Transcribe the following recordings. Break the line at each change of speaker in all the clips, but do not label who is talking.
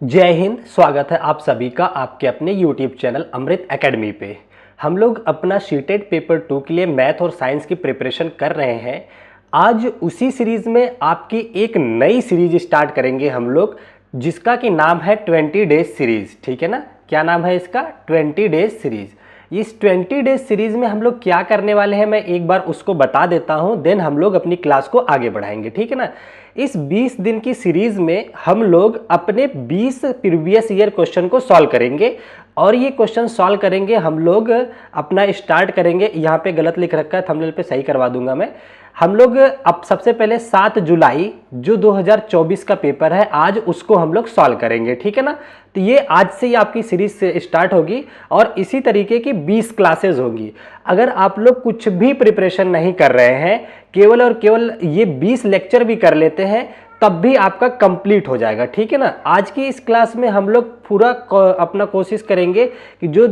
जय हिंद। स्वागत है आप सभी का आपके अपने YouTube चैनल अमृत एकेडमी पे। हम लोग अपना शीटेड पेपर 2 के लिए मैथ और साइंस की प्रिपरेशन कर रहे हैं। आज उसी सीरीज़ में आपकी एक नई सीरीज स्टार्ट करेंगे हम लोग, जिसका कि नाम है 20 डेज सीरीज़। ठीक है ना, क्या नाम है इसका? 20 डेज सीरीज़। इस 20 डेज सीरीज में हम लोग क्या करने वाले हैं, मैं एक बार उसको बता देता हूं, देन हम लोग अपनी क्लास को आगे बढ़ाएंगे। ठीक है ना। इस 20 दिन की सीरीज में हम लोग अपने 20 प्रीवियस ईयर क्वेश्चन को सॉल्व करेंगे। और ये क्वेश्चन सॉल्व करेंगे हम लोग, अपना स्टार्ट करेंगे। यहाँ पे गलत लिख रखा है, थंबनेल पे सही करवा दूंगा मैं। हम लोग अब सबसे पहले 7 जुलाई जो 2024 का पेपर है, आज उसको हम लोग सॉल्व करेंगे। ठीक है ना। तो ये आज से ही आपकी सीरीज से स्टार्ट होगी और इसी तरीके की 20 क्लासेस होंगी। अगर आप लोग कुछ भी प्रिपरेशन नहीं कर रहे हैं, केवल और केवल ये 20 लेक्चर भी कर लेते हैं, तब भी आपका कंप्लीट हो जाएगा। ठीक है ना। आज की इस क्लास में हम लोग पूरा अपना कोशिश करेंगे कि जो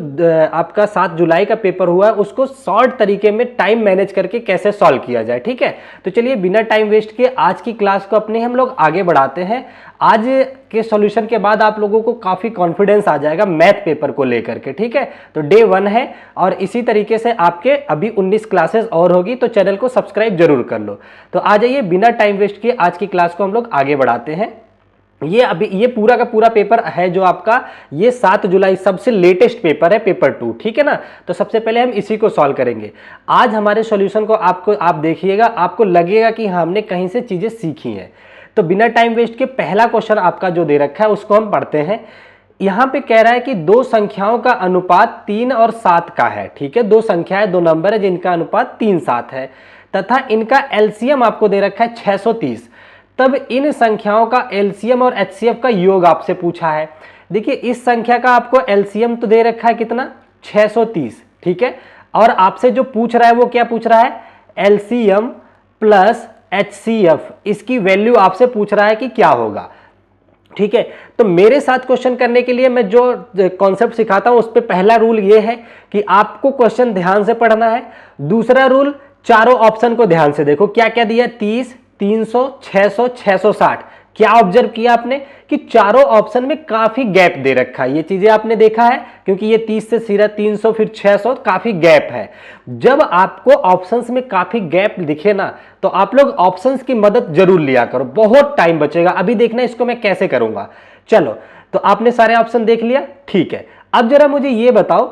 आपका 7 जुलाई का पेपर हुआ है उसको शॉर्ट तरीके में टाइम मैनेज करके कैसे सॉल्व किया जाए। ठीक है। तो चलिए बिना टाइम वेस्ट किए आज की क्लास को अपने हम लोग आगे बढ़ाते हैं। आज के सॉल्यूशन के बाद आप लोगों को काफी कॉन्फिडेंस आ जाएगा मैथ पेपर को लेकर के। ठीक है। तो डे 1 है और इसी तरीके से आपके अभी 19 क्लासेस और होगी, तो चैनल को सब्सक्राइब जरूर कर लो। तो आ जाइए बिना टाइम वेस्ट किए आज की क्लास को हम लोग आगे बढ़ाते हैं। ये पूरा का पूरा पेपर है जो आपका ये 7 जुलाई सबसे लेटेस्ट पेपर है, पेपर 2। ठीक है ना। तो सबसे पहले हम इसी को सॉल्व करेंगे। आज हमारे सॉल्यूशन को आप देखिएगा, आपको लगेगा कि हमने कहीं से चीजें सीखी हैं। तो बिना टाइम वेस्ट के पहला क्वेश्चन आपका जो दे रखा है उसको हम पढ़ते हैं। यहां पे कह रहा है कि दो संख्याओं का अनुपात 3 और 7 का है। ठीक है। दो संख्याएं, दो नंबर है जिनका अनुपात 3-7 है तथा इनका एलसीएम आपको दे रखा है 630। तब इन संख्याओं का एलसीएम और एचसीएफ का योग आपसे पूछा है। देखिए इस संख्या का आपको एलसीएम तो दे रखा है कितना, 630। ठीक है। और आपसे जो पूछ रहा है वो क्या पूछ रहा है, एलसीएम प्लस एचसीएफ, इसकी वैल्यू आपसे पूछ रहा है कि क्या होगा। ठीक है। तो मेरे साथ क्वेश्चन करने के लिए मैं जो कॉन्सेप्ट सिखाता हूं उस पे पहला रूल ये है कि आपको क्वेश्चन ध्यान से पढ़ना है। दूसरा रूल, चारों ऑप्शन को ध्यान से देखो, क्या क्या दिया, 30, 300, 600, 660। क्या ऑब्जर्व किया आपने कि चारों ऑप्शन में काफी गैप दे रखा है। ये चीजें आपने देखा है, क्योंकि ये 30 से सीधा 300 फिर 600, काफी गैप है। जब आपको ऑप्शंस में काफी गैप दिखे ना, तो आप लोग ऑप्शंस की मदद जरूर लिया करो, बहुत टाइम बचेगा। अभी देखना इसको मैं कैसे करूंगा। चलो, तो आपने सारे ऑप्शन देख लिया। ठीक है। अब जरा मुझे ये बताओ,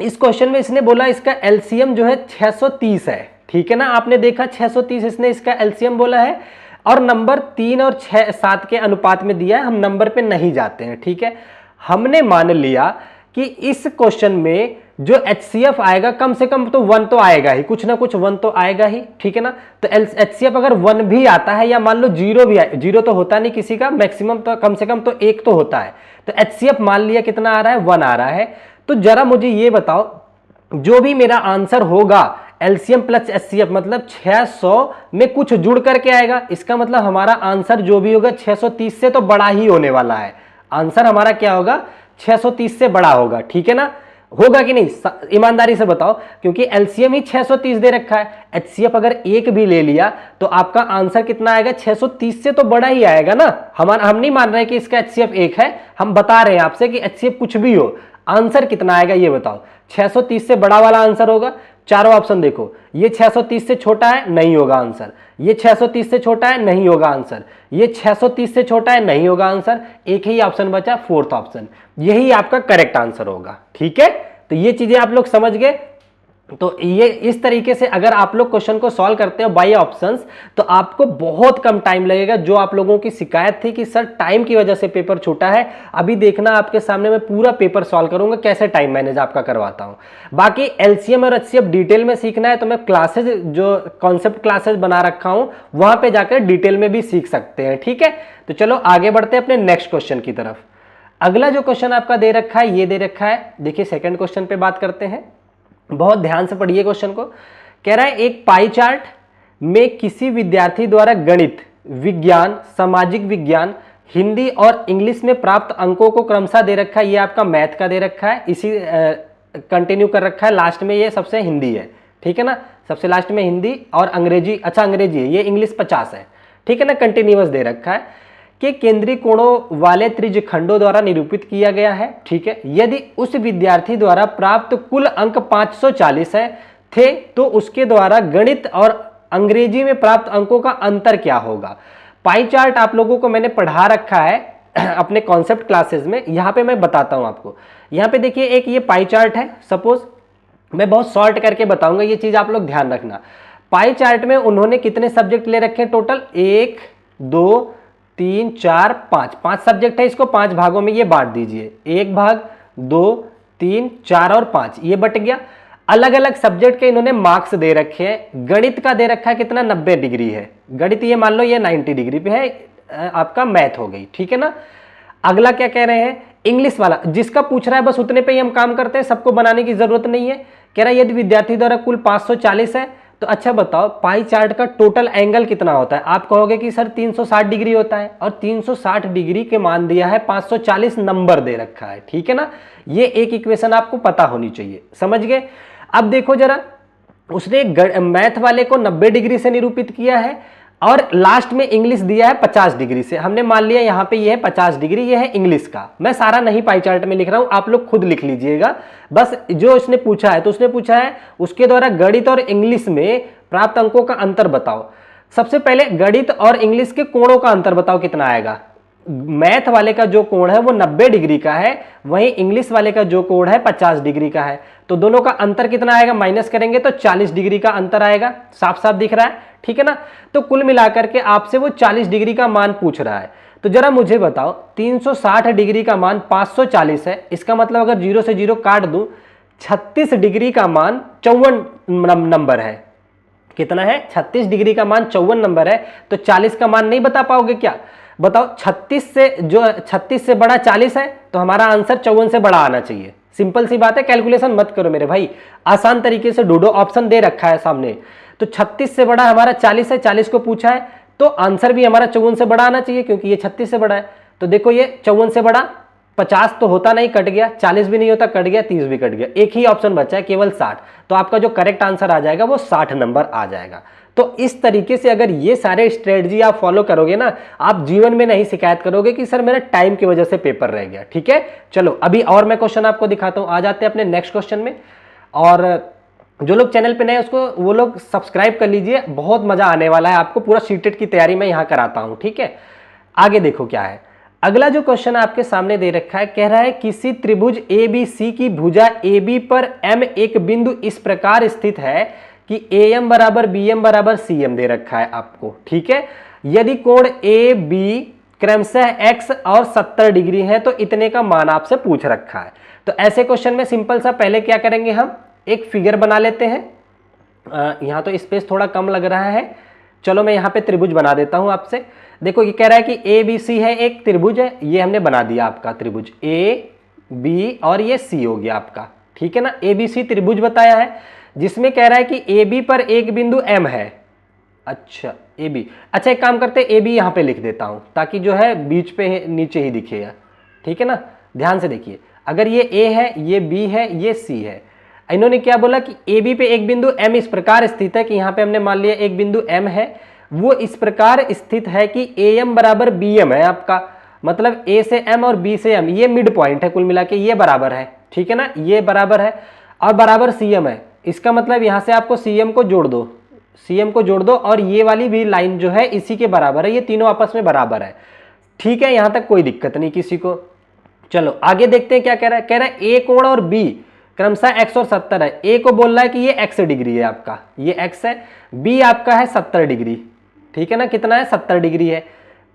इस क्वेश्चन में इसने बोला इसका एलसीएम जो है 630 है। ठीक है ना। आपने देखा 630 इसने इसका एलसीएम बोला है और नंबर 3 और 7 के अनुपात में दिया है। हम नंबर पे नहीं जाते हैं। ठीक है। हमने मान लिया कि इस क्वेश्चन में जो एचसीएफ आएगा कम से कम तो 1 तो आएगा ही, कुछ ना कुछ 1 तो आएगा ही। ठीक है ना। तो एचसीएफ अगर 1 भी आता है या मान लो 0 भी आए, 0 तो होता नहीं किसी का, मैक्सिमम तो कम से कम तो 1 तो होता है। तो एचसीएफ मान लिया कितना आ रहा है, 1 आ रहा है। तो जरा मुझे ये बताओ, जो भी मेरा आंसर होगा एलसीएम प्लस एचसीएफ मतलब 600 में कुछ जुड़ करके आएगा। इसका मतलब हमारा आंसर जो भी होगा 630 से तो बड़ा ही होने वाला है। आंसर हमारा क्या होगा, 630 से बड़ा होगा। ठीक है ना। होगा कि नहीं, ईमानदारी से बताओ, क्योंकि एलसीएम ही 630 दे रखा है। एचसीएफ अगर 1 भी ले लिया तो आपका आंसर कितना आएगा, 630 से तो बड़ा ही आएगा ना। हम नहीं मान रहे कि इसका एचसीएफ 1 है, हम बता रहे हैं आपसे कि एचसीएफ कुछ भी हो, आंसर कितना आएगा ये बताओ। 630 से बड़ा वाला आंसर होगा। चारों ऑप्शन देखो, ये 630 से छोटा है, नहीं होगा आंसर। ये 630 से छोटा है, नहीं होगा आंसर। ये 630 से छोटा है, नहीं होगा आंसर। एक ही ऑप्शन बचा, फोर्थ ऑप्शन, यही आपका करेक्ट आंसर होगा। ठीक है। तो ये चीजें आप लोग समझ गए। तो ये इस तरीके से अगर आप लोग क्वेश्चन को सॉल्व करते हो बाय ऑप्शंस, तो आपको बहुत कम टाइम लगेगा। जो आप लोगों की शिकायत थी कि सर टाइम की वजह से पेपर छूटा है, अभी देखना आपके सामने मैं पूरा पेपर सॉल्व करूंगा, कैसे टाइम मैनेज आपका करवाता हूं। बाकी एलसीएम और एचसीएफ डिटेल में सीखना है तो मैं क्लासेज, जो कॉन्सेप्ट क्लासेज बना रखा हूं, वहां पे जाकर डिटेल में भी सीख सकते हैं। ठीक है। तो चलो आगे बढ़ते हैं अपने नेक्स्ट क्वेश्चन की तरफ। अगला जो क्वेश्चन आपका दे रखा है, ये दे रखा है, देखिए सेकेंड क्वेश्चन पे बात करते हैं। बहुत ध्यान से पढ़िए क्वेश्चन को। कह रहा है एक पाई चार्ट में किसी विद्यार्थी द्वारा गणित, विज्ञान, सामाजिक विज्ञान, हिंदी और इंग्लिश में प्राप्त अंकों को क्रमशः दे रखा है। ये आपका मैथ का दे रखा है, इसी कंटिन्यू कर रखा है। लास्ट में ये सबसे हिंदी है। ठीक है ना। सबसे लास्ट में हिंदी और अंग्रेजी, अच्छा अंग्रेजी है, ये इंग्लिश 50 है। ठीक है ना। कंटिन्यूअस दे रखा है के केंद्रीय कोणों वाले त्रिज्यखंडों द्वारा निरूपित किया गया है। ठीक है, यदि उस विद्यार्थी द्वारा प्राप्त कुल अंक 540 है थे तो उसके द्वारा गणित और अंग्रेजी में प्राप्त अंकों का अंतर क्या होगा। पाई चार्ट आप लोगों को मैंने पढ़ा रखा है अपने कॉन्सेप्ट क्लासेस में, यहां पे मैं बताता हूं आपको। यहां पे देखिए एक ये पाई चार्ट है, सपोज मैं बहुत शॉर्ट करके बताऊंगा, ये चीज आप लोग ध्यान रखना। पाई चार्ट में उन्होंने कितने सब्जेक्ट ले रखे टोटल, 1 2 3 4 5 सब्जेक्ट है, इसको 5 भागों में ये बांट दीजिए, 1 भाग 2 3 4 और 5 ये बट गया। अलग अलग सब्जेक्ट के इन्होंने मार्क्स दे रखे हैं। गणित का दे रखा है कितना, 90 डिग्री है गणित, ये मान लो ये 90 डिग्री पे है, आपका मैथ हो गई। ठीक है ना। अगला क्या कह रहे हैं, इंग्लिश वाला जिसका पूछ रहा है बस उतने पे ही हम काम करते हैं, सबको बनाने की जरूरत नहीं है। कह रहा है यदि विद्यार्थी द्वारा कुल 540 है तो अच्छा बताओ पाई चार्ट का टोटल एंगल कितना होता है। आप कहोगे कि सर 360 डिग्री होता है, और 360 डिग्री के मान दिया है 540 नंबर दे रखा है। ठीक है ना, ये एक इक्वेशन आपको पता होनी चाहिए, समझ गए। अब देखो जरा, उसने मैथ वाले को 90 डिग्री से निरूपित किया है और लास्ट में इंग्लिश दिया है 50 डिग्री से। हमने मान लिया यहाँ पे ये है 50 डिग्री, ये है इंग्लिश का। मैं सारा नहीं पाई चार्ट में लिख रहा हूं, आप लोग खुद लिख लीजिएगा। बस जो उसने पूछा है, तो उसने पूछा है उसके द्वारा गणित और इंग्लिश में प्राप्त अंकों का अंतर बताओ। सबसे पहले गणित और इंग्लिश के कोणों का अंतर बताओ कितना आएगा। मैथ वाले का जो कोण है वो 90 डिग्री का है, वहीं इंग्लिश वाले का जो कोण है 50 डिग्री का है। तो दोनों का अंतर कितना आएगा, माइनस करेंगे तो 40 डिग्री का अंतर आएगा, साफ साफ दिख रहा है। ठीक है ना। तो कुल मिलाकर के आपसे वो 40 डिग्री का मान पूछ रहा है। तो जरा मुझे बताओ 360 डिग्री का मान 540 है, इसका मतलब अगर 0 से 0 काट दूं 36 डिग्री का मान 54 नंबर है। कितना है, 36 डिग्री का मान 54 नंबर है। तो 40 का मान नहीं बता पाओगे क्या, बताओ। 36 से बड़ा 40 है तो हमारा आंसर 54 से बड़ा आना चाहिए। सिंपल सी बात है, कैलकुलेशन मत करो मेरे भाई, आसान तरीके से ढूंढो, ऑप्शन दे रखा है सामने। तो 36 से बड़ा हमारा 40 है, 40 को पूछा है तो आंसर भी हमारा 54 से बड़ा आना चाहिए, क्योंकि ये 36 से बड़ा है। तो देखो ये 54 से बड़ा 50 तो होता नहीं, कट गया, 40 भी नहीं होता, कट गया, 30 भी कट गया, एक ही ऑप्शन बचा है केवल 60। तो आपका जो करेक्ट आंसर आ जाएगा वो 60 नंबर आ जाएगा। तो इस तरीके से अगर ये सारे स्ट्रेटजी आप फॉलो करोगे ना, आप जीवन में नहीं शिकायत करोगे कि सर मेरा टाइम की वजह से पेपर रह गया। ठीक है, चलो अभी और मैं क्वेश्चन आपको दिखाता हूं, आ जाते हैं अपने नेक्स्ट क्वेश्चन में। और जो लोग चैनल पे नए उसको वो लोग सब्सक्राइब कर लीजिए, बहुत मजा आने वाला है आपको, पूरा सीटेट की तैयारी मैं यहाँ कराता हूँ। ठीक है, आगे देखो क्या है। अगला जो क्वेश्चन आपके सामने दे रखा है, कह रहा है किसी त्रिभुज ABC की भुजा AB पर M एक बिंदु इस प्रकार स्थित है कि AM बराबर BM बराबर CM दे रखा है आपको। ठीक है, यदि कोण AB क्रमशः X और 70 डिग्री है तो इतने का मान आपसे पूछ रखा है। तो ऐसे क्वेश्चन में सिंपल सा पहले क्या करेंगे, हम एक फिगर बना लेते हैं। यहाँ तो स्पेस थोड़ा कम लग रहा है, चलो मैं यहाँ पे त्रिभुज बना देता हूँ आपसे। देखो ये कह रहा है कि ABC है, एक त्रिभुज है, ये हमने बना दिया आपका त्रिभुज AB और ये C हो गया आपका। ठीक है ना, ABC त्रिभुज बताया है, जिसमें कह रहा है कि AB पर एक बिंदु M है। अच्छा AB, अच्छा एक काम करते हैं AB यहाँ पे लिख देता हूँ ताकि जो है बीच पे नीचे ही दिखेगा। ठीक है ना, ध्यान से देखिए, अगर ये A है, ये B है, ये C है। इन्होंने क्या बोला कि AB पे एक बिंदु M इस प्रकार स्थित है कि यहाँ पे हमने मान लिया एक बिंदु M है, वो इस प्रकार स्थित है कि AM बराबर BM है आपका, मतलब A से M और B से M ये मिड पॉइंट है, कुल मिला के ये बराबर है। ठीक है ना, ये बराबर है और बराबर CM है। इसका मतलब यहाँ से आपको CM को जोड़ दो, CM को जोड़ दो, और ये वाली भी लाइन जो है इसी के बराबर है, ये तीनों आपस में बराबर है। ठीक है, यहाँ तक कोई दिक्कत नहीं किसी को। चलो आगे देखते हैं क्या कह रहा है। कह रहा है A कोण और B क्रमशः X और 70 है। A को बोल रहा है कि ये X डिग्री है आपका, ये X है, B आपका है 70 डिग्री। ठीक है ना, कितना है, 70 डिग्री है।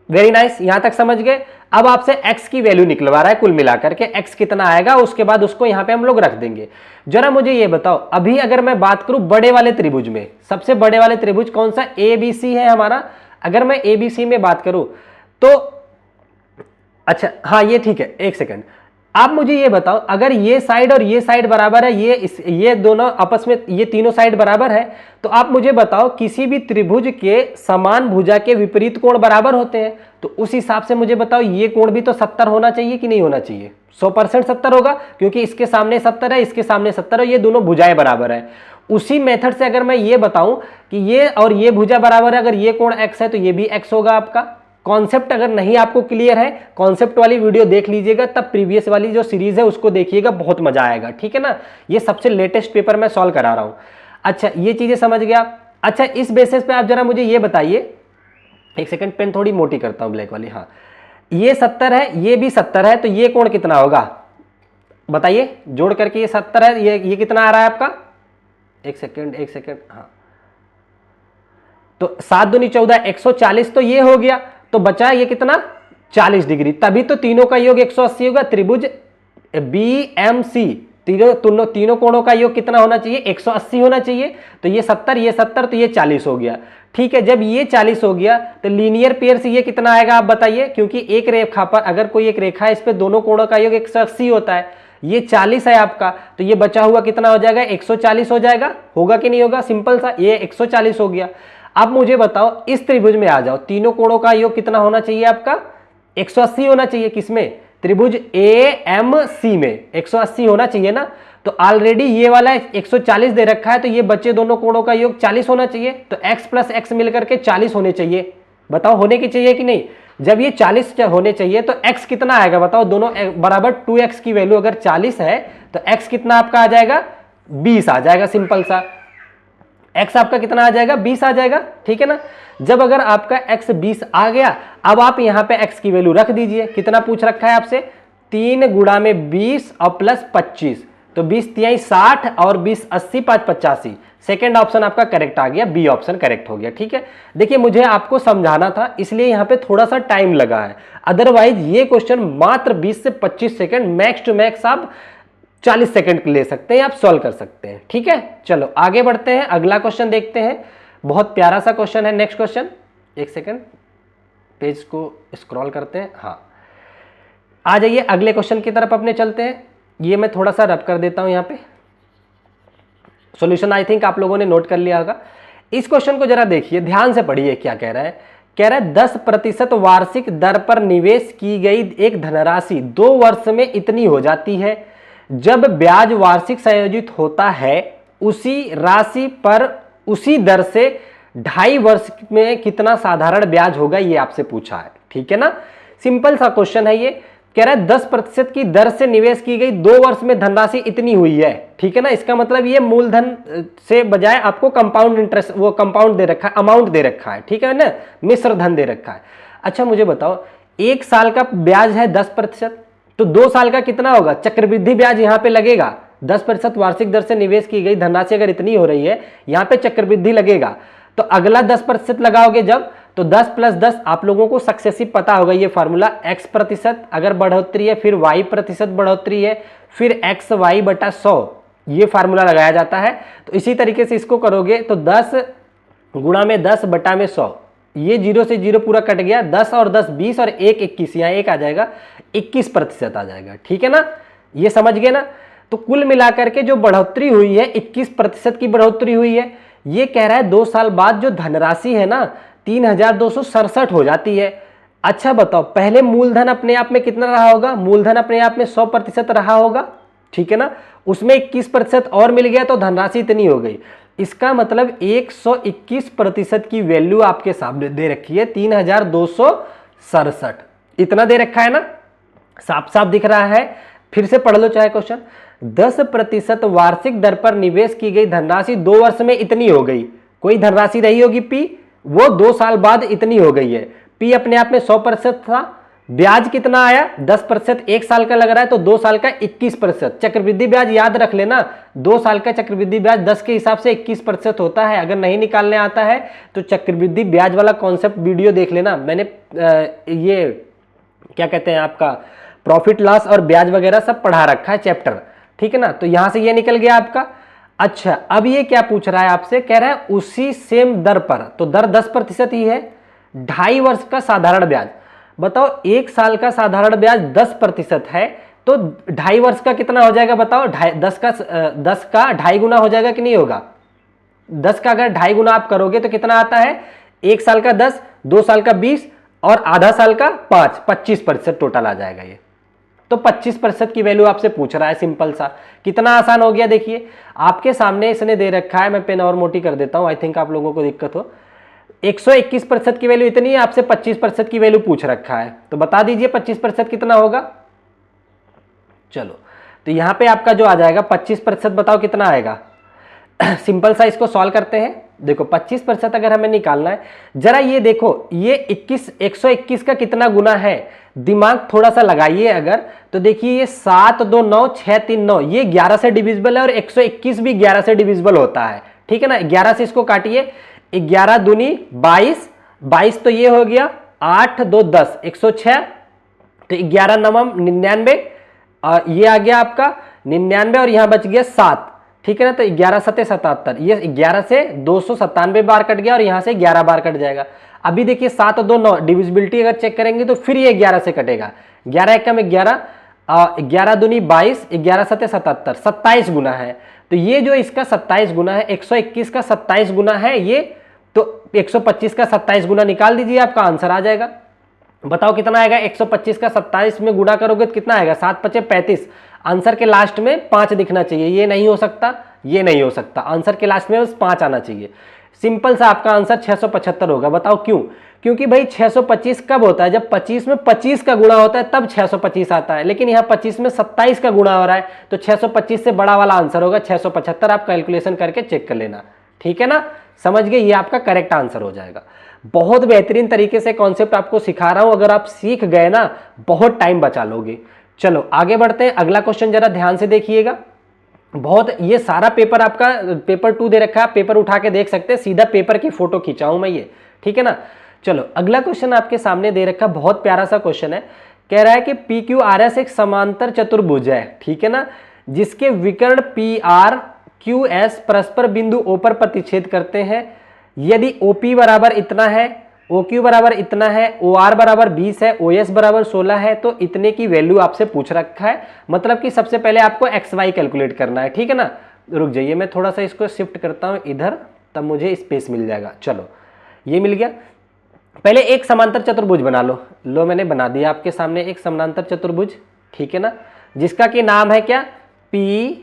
वेरी नाइस, यहां तक समझ गए। अब आपसे X की वैल्यू निकलवा रहा है, कुल मिलाकर के X कितना आएगा, उसके बाद उसको यहां पे हम लोग रख देंगे। जरा मुझे ये बताओ, अभी अगर मैं बात करूं बड़े वाले त्रिभुज में, सबसे बड़े वाले त्रिभुज कौन सा, ABC है हमारा। अगर मैं ABC में बात करूं तो अच्छा हाँ ये ठीक है, एक सेकंड, आप मुझे ये बताओ, अगर ये साइड और ये साइड बराबर है, ये दोनों आपस में, ये तीनों साइड बराबर है, तो आप मुझे बताओ किसी भी त्रिभुज के समान भुजा के विपरीत कोण बराबर होते हैं। तो उस हिसाब से मुझे बताओ ये कोण भी तो 70 होना चाहिए कि नहीं होना चाहिए, 100% 70 होगा, क्योंकि इसके सामने 70 है, इसके सामने 70 है, ये दोनों भुजाएं बराबर है। उसी मेथड से अगर मैं ये बताऊं कि ये और ये भुजा बराबर है, अगर ये कोण x है तो ये भी x होगा आपका। कॉन्सेप्ट अगर नहीं आपको क्लियर है, कॉन्सेप्ट वाली वीडियो देख लीजिएगा, तब प्रीवियस वाली जो सीरीज है उसको देखिएगा, बहुत मजा आएगा, ठीक है ना। ये सबसे लेटेस्ट पेपर मैं सॉल्व करा रहा हूं। अच्छा, ये चीजें समझ गया। अच्छा, इस बेसिस पे आप जरा मुझे ये बताइए, एक सेकंड, पेन थोड़ी मोटी करता हूं ब्लैक वाली। हाँ, ये 70 है, ये भी 70 है, तो ये कोण कितना होगा बताइए, जोड़ करके ये 70 है, ये कितना आ रहा है आपका, एक सेकंड, हाँ, तो 7 दूनी 14, 140, तो ये हो गया। तो बचा ये कितना, 40 डिग्री, तभी तो तीनों का योग 180 होगा। त्रिभुज BMC, तीनों कोणों का योग कितना होना चाहिए, 180 होना चाहिए। तो ये 70, तो ये 40 हो गया, ठीक है। जब ये 40 हो गया तो लीनियर पेयर से ये कितना आएगा आप बताइए, क्योंकि एक रेखा पर अगर कोई एक रेखा है, इस पे दोनों कोणों का योग 180 होता है, ये 40 है आपका, तो ये बचा हुआ कितना हो जाएगा, 140 हो जाएगा, होगा कि नहीं होगा, सिंपल सा, ये 140 हो गया। अब मुझे बताओ, इस त्रिभुज में आ जाओ, तीनों कोणों का योग कितना होना चाहिए आपका, 180 होना चाहिए, किसमें, त्रिभुज AMC में 180 होना चाहिए ना। तो ऑलरेडी ये वाला 140 दे रखा है, तो ये बच्चे दोनों कोणों का योग 40 होना चाहिए, तो x प्लस x मिलकर के 40 होने चाहिए। बताओ होने की चाहिए कि नहीं। जब ये 40 होने चाहिए तो x कितना आएगा बताओ, दोनों बराबर 2x की वैल्यू अगर 40 है तो x कितना आपका आ जाएगा, 20 आ जाएगा, सिंपल सा। x आपका कितना आ जाएगा, 20 आ जाएगा, ठीक है ना। जब अगर आपका x 20 आ गया, अब आप यहां पे x की वैल्यू रख दीजिए, कितना पूछ रखा है आपसे, 3 गुणा में 20 और प्लस 25, तो 20 तिहाई 60 और 20 80, 5 85। सेकेंड ऑप्शन आपका करेक्ट आ गया, बी ऑप्शन करेक्ट हो गया, ठीक है। देखिए, मुझे आपको समझाना था, इसलिए यहां पे थोड़ा सा टाइम लगा है, अदरवाइज ये क्वेश्चन मात्र 20 से 25 सेकंड, मैक्स टू मैक्स आप 40 सेकंड ले सकते हैं, आप सॉल्व कर सकते हैं, ठीक है। चलो आगे बढ़ते हैं, अगला क्वेश्चन देखते हैं, बहुत प्यारा सा क्वेश्चन है। नेक्स्ट क्वेश्चन, एक सेकंड, पेज को स्क्रॉल करते हैं, हाँ, आ जाइए अगले क्वेश्चन की तरफ अपने चलते हैं। ये मैं थोड़ा सा रब कर देता हूं, यहां पे सॉल्यूशन आई थिंक आप लोगों ने नोट कर लिया होगा। इस क्वेश्चन को जरा देखिए, ध्यान से पढ़िए क्या कह रहा है। कह रहा है 10% वार्षिक दर पर निवेश की गई एक धनराशि 2 वर्ष में इतनी हो जाती है। जब ब्याज वार्षिक संयोजित होता है, उसी राशि पर उसी दर से 2.5 वर्ष में कितना साधारण ब्याज होगा, ये आपसे पूछा है, ठीक है ना। सिंपल सा क्वेश्चन है ये। कह रहा है 10% की दर से निवेश की गई 2 वर्ष में धनराशि इतनी हुई है, ठीक है ना। इसका मतलब ये मूलधन से बजाय आपको कंपाउंड इंटरेस्ट, वो कंपाउंड दे रखा है, अमाउंट दे रखा है, ठीक है ना, मिश्र धन दे रखा है। अच्छा मुझे बताओ, 1 साल का ब्याज है 10%, तो 2 साल का कितना होगा, चक्रवृद्धि ब्याज यहाँ पे लगेगा। 10% वार्षिक दर से निवेश की गई धनराशि अगर इतनी हो रही है, यहाँ पे चक्रवृद्धि लगेगा, तो अगला 10% लगाओगे जब, तो 10 प्लस 10 आप लोगों को सक्सेसिव पता होगा ये फार्मूला, x प्रतिशत अगर बढ़ोतरी है, फिर y प्रतिशत बढ़ोतरी है, फिर x y बटा 100, ये फार्मूला लगाया जाता है। तो इसी तरीके से इसको करोगे तो 10 गुणा में 10 बटा में 100, ये 0 से 0 पूरा कट गया, 10 और 10 20 और 1 21, यहाँ 1 आ जाएगा, 21% आ जाएगा, ठीक है ना। ये समझ गए ना। तो कुल मिलाकर के जो बढ़ोतरी हुई है 21% की बढ़ोतरी हुई है। ये कह रहा है 2 साल बाद जो धनराशि है ना 3267 हो जाती है। अच्छा बताओ, पहले मूलधन अपने आप में कितना रहा होगा, मूलधन अपने आप में 100% रहा होगा, ठीक है ना, उसमें 21% और मिल गया तो धनराशि इतनी हो गई। इसका मतलब 121% की वैल्यू आपके सामने दे रखी है, 3267 इतना दे रखा है ना, साफ साफ दिख रहा है। फिर से पढ़ लो चाहे क्वेश्चन, 10% वार्षिक दर पर निवेश की गई धनराशि 2 वर्ष में इतनी हो गई। कोई धनराशि रही होगी पी, वो 2 साल बाद इतनी हो गई है। पी अपने आप में 100% था, ब्याज कितना आया 10%, 1 साल का लग रहा है तो 2 साल का 21%। चक्रवृद्धि ब्याज याद रख लेना, 2 साल का चक्रवृद्धि ब्याज 10 के हिसाब से 21% होता है। अगर नहीं निकालने आता है तो चक्रवृद्धि ब्याज वाला कॉन्सेप्ट वीडियो देख लेना, मैंने ये क्या कहते हैं आपका प्रॉफिट लॉस और ब्याज वगैरह सब पढ़ा रखा है चैप्टर, ठीक है ना। तो यहां से ये निकल गया आपका। अच्छा अब ये क्या पूछ रहा है आपसे, कह रहा है उसी सेम दर पर, तो दर 10% ही है, 2.5 वर्ष का साधारण ब्याज। बताओ 1 साल का साधारण ब्याज 10% है, तो 2.5 वर्ष का कितना हो जाएगा बताओ, 10 का 2.5 गुना हो जाएगा कि नहीं होगा। 10 का अगर 2.5 गुना आप करोगे तो कितना आता है, 1 साल का 10, 2 साल का 20 और आधा साल का 5, 25% टोटल आ जाएगा ये। तो 25% की वैल्यू आपसे पूछ रहा है, सिंपल सा, कितना आसान हो गया। देखिए आपके सामने इसने दे रखा है, मैं पेन और मोटी कर देता हूं, आई थिंक आप लोगों को दिक्कत हो। 121% की वैल्यू इतनी है, आपसे 25% की वैल्यू पूछ रखा है, तो बता दीजिए 25% कितना होगा। चलो तो यहां पे आपका जो आ जाएगा 25%, बताओ कितना आएगा। सिंपल सा इसको सॉल्व करते हैं। देखो 25% अगर हमें निकालना है, जरा ये देखो ये 121 का कितना गुना है, दिमाग थोड़ा सा लगाइए अगर, तो देखिए ये 7 2 9 6 3 9, ये 11 से डिविजिबल है और 121 भी 11 से डिविजिबल होता है, ठीक है ना। 11 से इसको काटिए, 11 दूनी 22, 22 तो ये हो गया, 8 2 10 106, तो 11 नवम 99, ये आ गया आपका 99 और यहां बच गया 7, ठीक है ना। तो 11 सते 77, ये 11 से 297 बार कट गया और यहां से 11 बार कट जाएगा। अभी देखिए 7 2 9, डिविजिबिलिटी अगर चेक करेंगे तो फिर ये 11 से कटेगा, 11 एकम 11, 11 दूनी 22, 11 सते 77, 27 गुना है। तो ये जो इसका 27 गुना है, 121 का 27 गुना है ये, तो 125 का 27 गुना निकाल दीजिए, आपका आंसर आ जाएगा। बताओ कितना आएगा, 125 का 27 में गुणा करोगे तो कितना आएगा, 7 5 35। आंसर के लास्ट में 5 दिखना चाहिए, ये नहीं हो सकता, ये नहीं हो सकता, आंसर के लास्ट में बस 5 आना चाहिए। सिंपल सा आपका आंसर 675 होगा। बताओ क्यों, क्योंकि भाई 625 कब होता है, जब 25 में 25 का गुणा होता है तब 625 आता है, लेकिन यहाँ 25 में 27 का गुणा हो रहा है, तो 625 से बड़ा वाला आंसर होगा 675। आप कैलकुलेशन करके चेक कर लेना, ठीक है ना, समझ गए, ये आपका करेक्ट आंसर हो जाएगा। बहुत बेहतरीन तरीके से कॉन्सेप्ट आपको सिखा रहा हूं, अगर आप सीख गए ना बहुत टाइम बचा लोगे। चलो आगे बढ़ते हैं, अगला क्वेश्चन जरा ध्यान से देखिएगा। बहुत, ये सारा पेपर आपका पेपर 2 दे रखा है, पेपर उठा के देख सकते हैं, सीधा पेपर की फोटो खींचाऊं मैं ये, ठीक है ना। चलो अगला क्वेश्चन आपके सामने दे रखा, बहुत प्यारा सा क्वेश्चन है। कह रहा है कि PQRS एक समांतर चतुर्भुज है, ठीक है ना, जिसके विकर्ण PRQS परस्पर बिंदु O पर प्रतिच्छेद करते हैं। यदि OP बराबर इतना है, OQ बराबर इतना है, OR बराबर 20 है, OS बराबर 16 है, तो इतने की वैल्यू आपसे पूछ रखा है। मतलब कि सबसे पहले आपको XY कैलकुलेट करना है, ठीक है ना। रुक जाइए, मैं थोड़ा सा इसको शिफ्ट करता हूं इधर, तब मुझे स्पेस मिल जाएगा। चलो ये मिल गया। पहले एक समांतर चतुर्भुज बना लो। लो मैंने बना दिया आपके सामने एक समांतर चतुर्भुज, ठीक है ना, जिसका कि नाम है क्या, PQRS,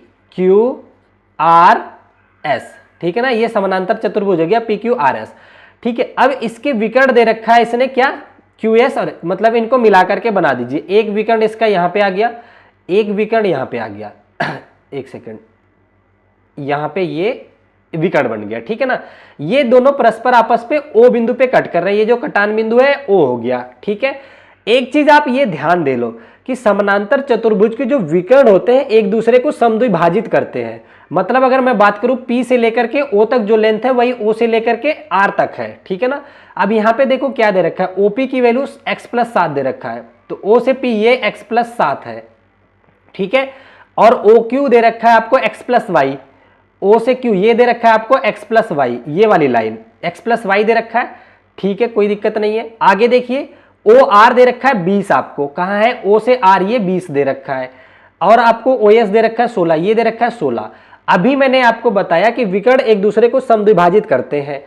ठीक है ना। ये समानांतर चतुर्भुज हो गया PQRS, ठीक है। अब इसके विकर्ण दे रखा है इसने क्या, QS, और मतलब इनको मिला करके बना दीजिए। एक विकर्ण इसका यहां पे आ गया, एक विकर्ण यहां पे आ गया। एक सेकंड, यहां पे ये विकर्ण बन गया, ठीक है ना। ये दोनों परस्पर आपस पे O बिंदु पे कट कर रहे हैं, ये जो कटान बिंदु है O हो गया, ठीक है। एक चीज आप ये ध्यान दे लो कि समानांतर चतुर्भुज के जो विकर्ण होते हैं एक दूसरे को समद्विभाजित करते हैं। मतलब अगर मैं बात करूं P से लेकर के O तक जो लेंथ है वही O से लेकर के R तक है, ठीक है ना। अब यहां पे देखो क्या दे रखा है, OP की वैल्यू x+7 दे रखा है, तो O से P ये x+7 है, ठीक है। और OQ दे रखा है आपको x+y, O से Q ये दे रखा है आपको x+y, ये वाली लाइन x+y दे रखा है, ठीक है, कोई दिक्कत नहीं है। आगे देखिए OR दे रखा है 20, आपको कहां है, O से R ये 20 दे रखा है, और आपको OS दे रखा है 16, ये दे रखा है 16। अभी मैंने आपको बताया कि विकर्ण एक दूसरे को समद्विभाजित करते हैं।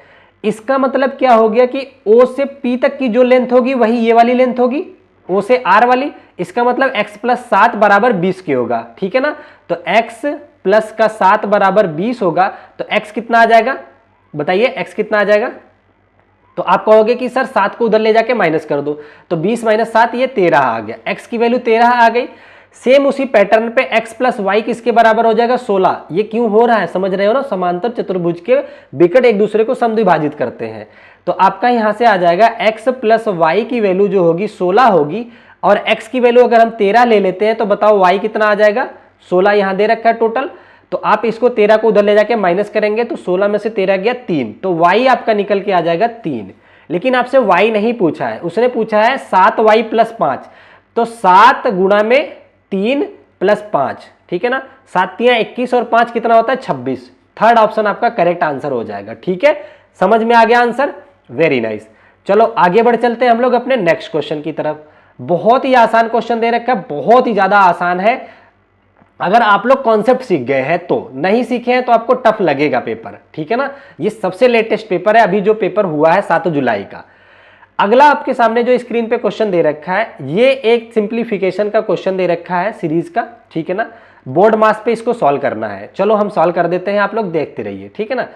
इसका मतलब क्या हो गया कि O से P तक की जो लेंथ होगी वही ये वाली लेंथ होगी, O से R वाली। इसका मतलब x+7 बराबर 20 की होगा, ठीक है ना। तो x+7 बराबर 20 होगा, तो x कितना आ जाएगा, बताइए x कितना आ जाएगा। तो आप कहोगे कि सर 7 को उधर ले जाके माइनस कर दो, तो 20 - 7 ये 13 आ गया, x की वैल्यू 13 आ गई। सेम उसी पैटर्न पे x+y किसके बराबर हो जाएगा, 16। ये क्यों हो रहा है, समझ रहे हो ना, समांतर चतुर्भुज के विकर्ण एक दूसरे को समद्विभाजित करते हैं। तो आपका यहां से आ जाएगा x+y की वैल्यू जो होगी 16 होगी, और x की वैल्यू अगर हम 13 ले लेते हैं तो बताओ y कितना आ जाएगा, 16 यहां दे रखा है टोटल। तो आप इसको 13 को उधर ले जाके माइनस करेंगे तो 16 में से 13 गया 3, तो y आपका निकल के आ जाएगा 3। लेकिन आपसे y नहीं पूछा है, उसने पूछा है 7y + 5, तो 7 गुणा में 3 + 5, ठीक है ना। 7 × 21 और 5 कितना होता है, 26। थर्ड ऑप्शन आपका करेक्ट आंसर हो जाएगा, ठीक है, समझ में आ गया आंसर, वेरी नाइस। चलो आगे बढ़ चलते हैं हम लोग अपने नेक्स्ट क्वेश्चन की तरफ। बहुत ही आसान क्वेश्चन दे रखा है, बहुत ही ज्यादा आसान है। अगर आप लोग कॉन्सेप्ट सीख गए हैं तो, नहीं सीखे हैं तो आपको टफ लगेगा पेपर, ठीक है ना। ये सबसे लेटेस्ट पेपर है, अभी जो पेपर हुआ है 7 जुलाई का। अगला आपके सामने जो स्क्रीन पे क्वेश्चन दे रखा है, ये एक सिंप्लीफिकेशन का क्वेश्चन दे रखा है सीरीज का, ठीक है ना। बोर्ड मास पे इसको सॉल्व करना है, चलो हम सॉल्व कर देते हैं, आप लोग देखते रहिए, ठीक है ना।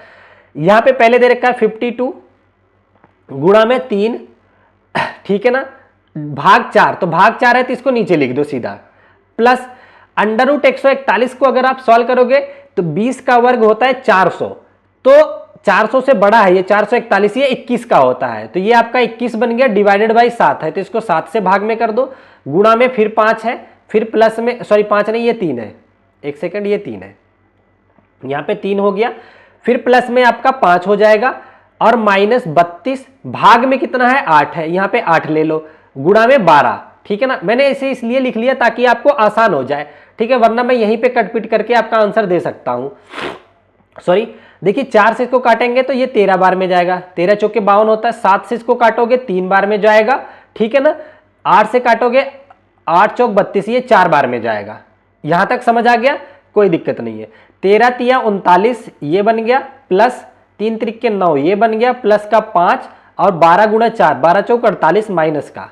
यहां पे पहले दे रखा है 52, गुणा में 3, ठीक है ना, भाग 4, तो भाग 4 है तो इसको नीचे लिख दो सीधा, प्लस अंडर रूट 141 को अगर आप सॉल्व करोगे तो 20 का वर्ग होता है 400, तो 400 से बड़ा है ये 441, ये 21 का होता है, तो ये आपका 21 बन गया, डिवाइडेड बाई 7 है तो इसको 7 से भाग में कर दो, गुणा में फिर 5 है, फिर प्लस में, सॉरी 5 नहीं, ये 3 है, एक सेकंड, ये 3 है, यहां पे 3 हो गया, फिर प्लस में आपका 5 हो जाएगा, और माइनस 32, भाग में कितना है 8 है, यहां पे 8 ले लो, गुणा में 12, ठीक है ना, मैंने इसे इसलिए लिख लिया ताकि आपको आसान हो जाए, ठीक है, वरना मैं यहीं पे कटपिट करके आपका आंसर दे सकता हूं। सॉरी, देखिए 4 से इसको काटेंगे तो ये 13 बार में जाएगा, 13 चौके 52 होता है, 7 से इसको काटोगे 3 बार में जाएगा, ठीक है ना, 8 से काटोगे 8 चौक 32, ये 4 बार में जाएगा, यहां तक समझ आ गया, कोई दिक्कत नहीं है। 13 तिया 39 ये बन गया, प्लस 3 त्रिक 9 ये बन गया, प्लस का 5 और 12 गुणा 4, 12 चौक 48 माइनस का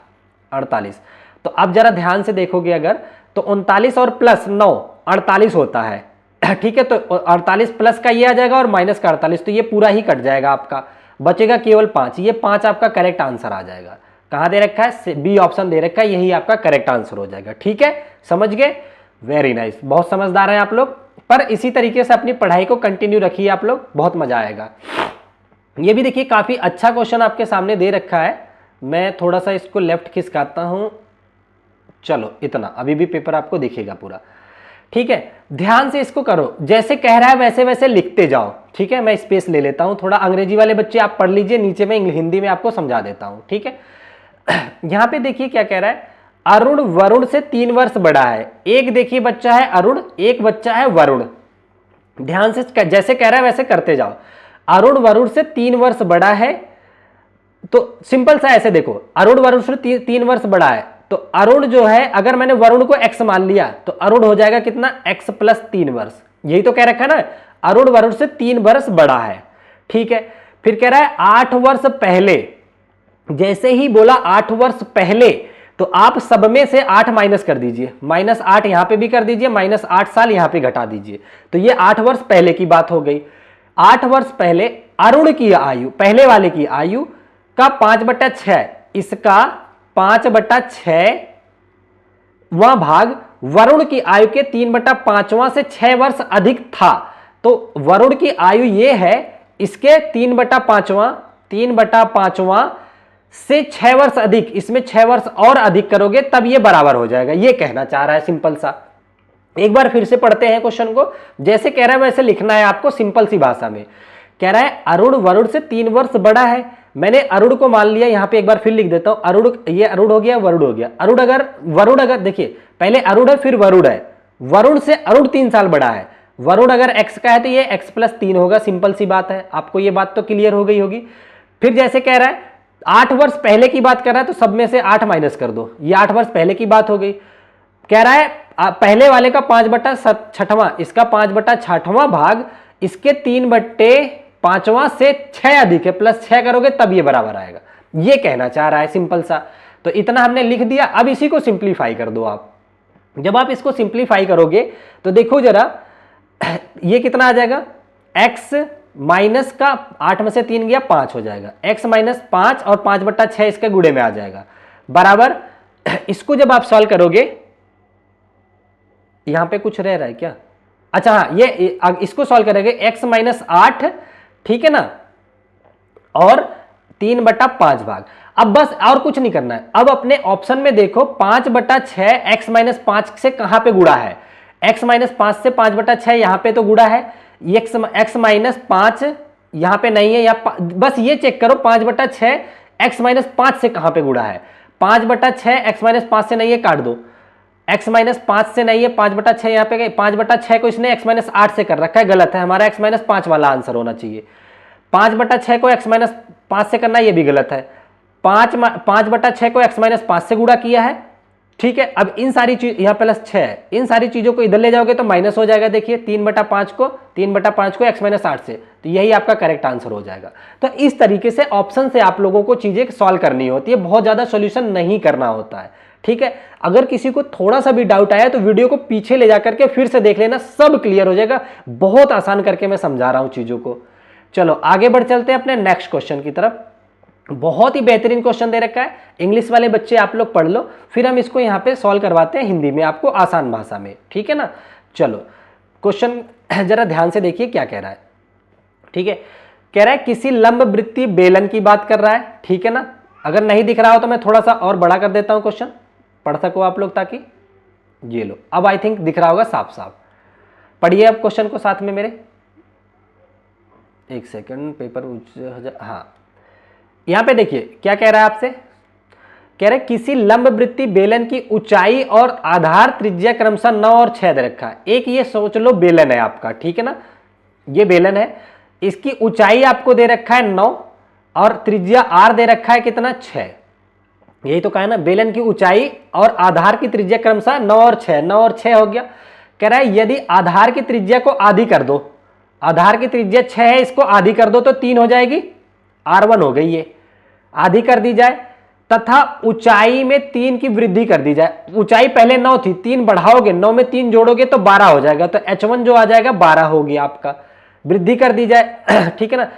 48, तो अब जरा ध्यान से देखोगे अगर तो 39 और प्लस 9 48 होता है, ठीक है, तो 48 प्लस का ये आ जाएगा और माइनस का 48, तो ये पूरा ही कट जाएगा आपका, बचेगा केवल 5, ये 5 आपका करेक्ट आंसर आ जाएगा। कहां दे रखा है, बी ऑप्शन दे रखा है, यही आपका करेक्ट आंसर हो जाएगा, ठीक है, समझ गए, वेरी नाइस, बहुत समझदार हैं आप लोग, पर इसी तरीके से अपनी पढ़ाई को कंटिन्यू रखिए आप लोग, बहुत मजा आएगा। ये भी देखिए काफी अच्छा क्वेश्चन आपके सामने दे रखा है, मैं थोड़ा सा इसको लेफ्ट खिसकाता हूं, चलो इतना, अभी भी पेपर आपको दिखेगा पूरा, ठीक है, ध्यान से इसको करो, जैसे कह रहा है वैसे वैसे लिखते जाओ, ठीक है, मैं स्पेस ले लेता हूं थोड़ा, अंग्रेजी वाले बच्चे आप पढ़ लीजिए, नीचे में हिंदी में आपको समझा देता हूं, ठीक है। यहां पे देखिए क्या कह रहा है, अरुण वरुण से 3 वर्ष बड़ा है, एक देखिए बच्चा है अरुण, एक बच्चा है वरुण, ध्यान से जैसे कह रहा है वैसे करते जाओ, अरुण वरुण से 3 वर्ष बड़ा है, तो सिंपल सा ऐसे देखो, अरुण वरुण से 3 वर्ष बड़ा है, तो अरुण जो है, अगर मैंने वरुण को x मान लिया तो अरुण हो जाएगा कितना, x प्लस 3 वर्ष, यही तो कह रखा है ना, अरुण वरुण से 3 वर्ष बड़ा है, ठीक है। फिर कह रहा है 8 वर्ष पहले, जैसे ही बोला 8 वर्ष पहले, तो आप सब में से 8 माइनस कर दीजिए, -8 यहां पे भी कर दीजिए, -8 साल यहां पे घटा दीजिए, तो ये 8 वर्ष पहले की बात हो गई। 8 वर्ष पहले अरुण की आयु, पहले वाले की आयु का 5/6, इसका 5/6 वह भाग वरुण की आयु के 3/5 से 6 वर्ष अधिक था, तो वरुण की आयु ये है, इसके 3/5 से 6 वर्ष अधिक, इसमें 6 वर्ष और अधिक करोगे तब ये बराबर हो जाएगा, ये कहना चाह रहा है, सिंपल सा। एक बार फिर से पढ़ते हैं क्वेश्चन को, जैसे कह रहा है वैसे लिखना है आपको, सिंपल सी भाषा में। कह रहा है अरुण वरुण से 3 वर्ष बड़ा है, मैंने अरुण को मान लिया, यहां पे एक बार फिर लिख देता हूं, अरुण, ये अरुण हो गया, वरुण हो गया, वरुण अगर देखिए पहले अरुण है फिर वरुण है, वरुण से अरुण 3 साल बड़ा है, वरुण अगर x का है तो ये x प्लस 3 होगा, सिंपल सी बात है, आपको ये बात तो क्लियर हो गई होगी। फिर जैसे कह रहा है 8 वर्ष पहले की बात कर रहा है, तो सब में से 8 माइनस कर दो, ये 8 वर्ष पहले की बात हो गई। कह रहा है पहले वाले का 5/6, इसका 5/6 भाग इसके 3/5 से 6 अधिक है, प्लस 6 करोगे तब ये बराबर आएगा, ये कहना चाह रहा है, सिंपल सा। तो इतना हमने लिख दिया, अब इसी को सिंप्लीफाई कर दो आप। जब आप इसको सिंप्लीफाई करोगे तो देखो जरा, ये कितना आ जाएगा, x माइनस का 8 में से 3 गया 5 हो जाएगा, x माइनस 5 और 5/6 इसके गुणे में आ जाएगा, बराबर। इसको जब आप सॉल्व करोगे, यहां पे कुछ रह रहा है क्या, अच्छा हाँ, ये इसको सॉल्व करेंगे, x माइनस 8, ठीक है ना, और 3/5 भाग। अब बस और कुछ नहीं करना है, अब अपने ऑप्शन में देखो 5/6 x माइनस 5 से कहां पे गुणा है, x माइनस 5 से 5/6 यहां पे तो गुणा है, x माइनस 5 यहां पे नहीं है, या बस ये चेक करो 5/6 x माइनस 5 से कहां पे गुणा है, 5/6 x माइनस 5 से नहीं है, काट दो, x माइनस 5 से नहीं है, 5/6 यहाँ पे, 5/6 को इसने x माइनस 8 से कर रखा है, गलत है, हमारा x माइनस 5 वाला आंसर होना चाहिए। 5/6 को x माइनस 5 से करना, ये भी गलत है, 5/6 को x माइनस 5 से गुणा किया है, ठीक है। अब इन सारी चीज, यहाँ प्लस 6 है, इन सारी चीजों को इधर ले जाओगे तो माइनस हो जाएगा, देखिए 3/5 को x माइनस 8 से, तो यही आपका करेक्ट आंसर हो जाएगा। तो इस तरीके से ऑप्शन से आप लोगों को चीजें सॉल्व करनी होती है, बहुत ज्यादा सोल्यूशन नहीं करना होता है, ठीक है। अगर किसी को थोड़ा सा भी डाउट आया तो वीडियो को पीछे ले जाकर के फिर से देख लेना, सब क्लियर हो जाएगा, बहुत आसान करके मैं समझा रहा हूं चीजों को। चलो आगे बढ़ चलते हैं अपने नेक्स्ट क्वेश्चन की तरफ। बहुत ही बेहतरीन क्वेश्चन दे रखा है। इंग्लिश वाले बच्चे आप लोग पढ़ लो, फिर हम इसको यहाँ पे सॉल्व करवाते हैं हिंदी में आपको आसान भाषा में, ठीक है ना। चलो क्वेश्चन जरा ध्यान से देखिए क्या कह रहा है, ठीक है। कह रहा है किसी लंब वृत्तीय बेलन की बात कर रहा है, ठीक है ना। अगर नहीं दिख रहा हो तो मैं थोड़ा सा और बड़ा कर देता हूं क्वेश्चन, पढ़ सको आप लोग, ताकि ये लो, अब आई थिंक दिख रहा होगा साफ साफ। पढ़िए अब क्वेश्चन को साथ में मेरे, एक सेकंड, पेपर हाँ, यहां पे देखिए क्या कह रहा है आपसे। कह रहे किसी लंब वृत्तीय बेलन की ऊंचाई और आधार त्रिज्या क्रमशः 9 और 6 दे रखा है। एक ये सोच लो बेलन है आपका, ठीक है ना, ये बेलन है, इसकी ऊंचाई आपको दे रखा है 9 और त्रिज्या आर दे रखा है कितना, 6। यही तो कहा है ना, बेलन की ऊंचाई और आधार की त्रिज्या क्रमशः 9 और 6, 9 और 6 हो गया। कह रहा है यदि आधार की त्रिज्या को आधी कर दो, आधार की त्रिज्या 6 है, इसको आधी कर दो तो 3 हो जाएगी, R1 हो गई, ये आधी कर दी जाए, तथा ऊंचाई में 3 की वृद्धि कर दी जाए। ऊंचाई पहले 9 थी, 3 बढ़ाओगे, 9 में 3 जोड़ोगे तो 12 हो जाएगा, तो H1 जो आ जाएगा 12 होगी आपका, वृद्धि कर दी जाए, ठीक है ना।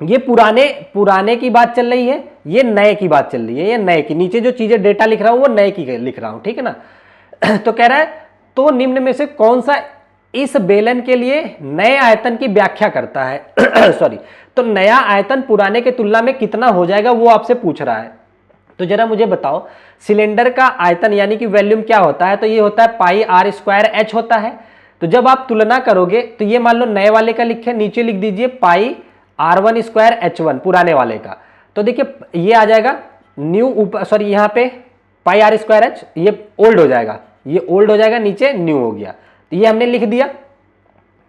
ये पुराने की बात चल रही है, ये नए की बात चल रही है, ये नए की, नीचे जो चीजें डेटा लिख रहा हूं वो नए की लिख रहा हूं, ठीक है ना। तो कह रहा है तो निम्न में से कौन सा इस बेलन के लिए नए आयतन की व्याख्या करता है सॉरी, तो नया आयतन पुराने के तुलना में कितना हो जाएगा वो आपसे पूछ रहा है। तो जरा मुझे बताओ, सिलेंडर का आयतन यानी कि वॉल्यूम क्या होता है, तो ये होता है पाई आर स्क्वायर एच होता है। तो जब आप तुलना करोगे तो ये मान लो नए वाले का लिखे, नीचे लिख दीजिए पाई R1 स्क्वायर H1 पुराने वाले का, तो देखिए ये आ जाएगा न्यू, ऊपर सॉरी यहाँ पे पाई आर स्क्वायर एच, ये ओल्ड हो जाएगा, ये ओल्ड हो जाएगा, नीचे न्यू हो गया, तो ये हमने लिख दिया,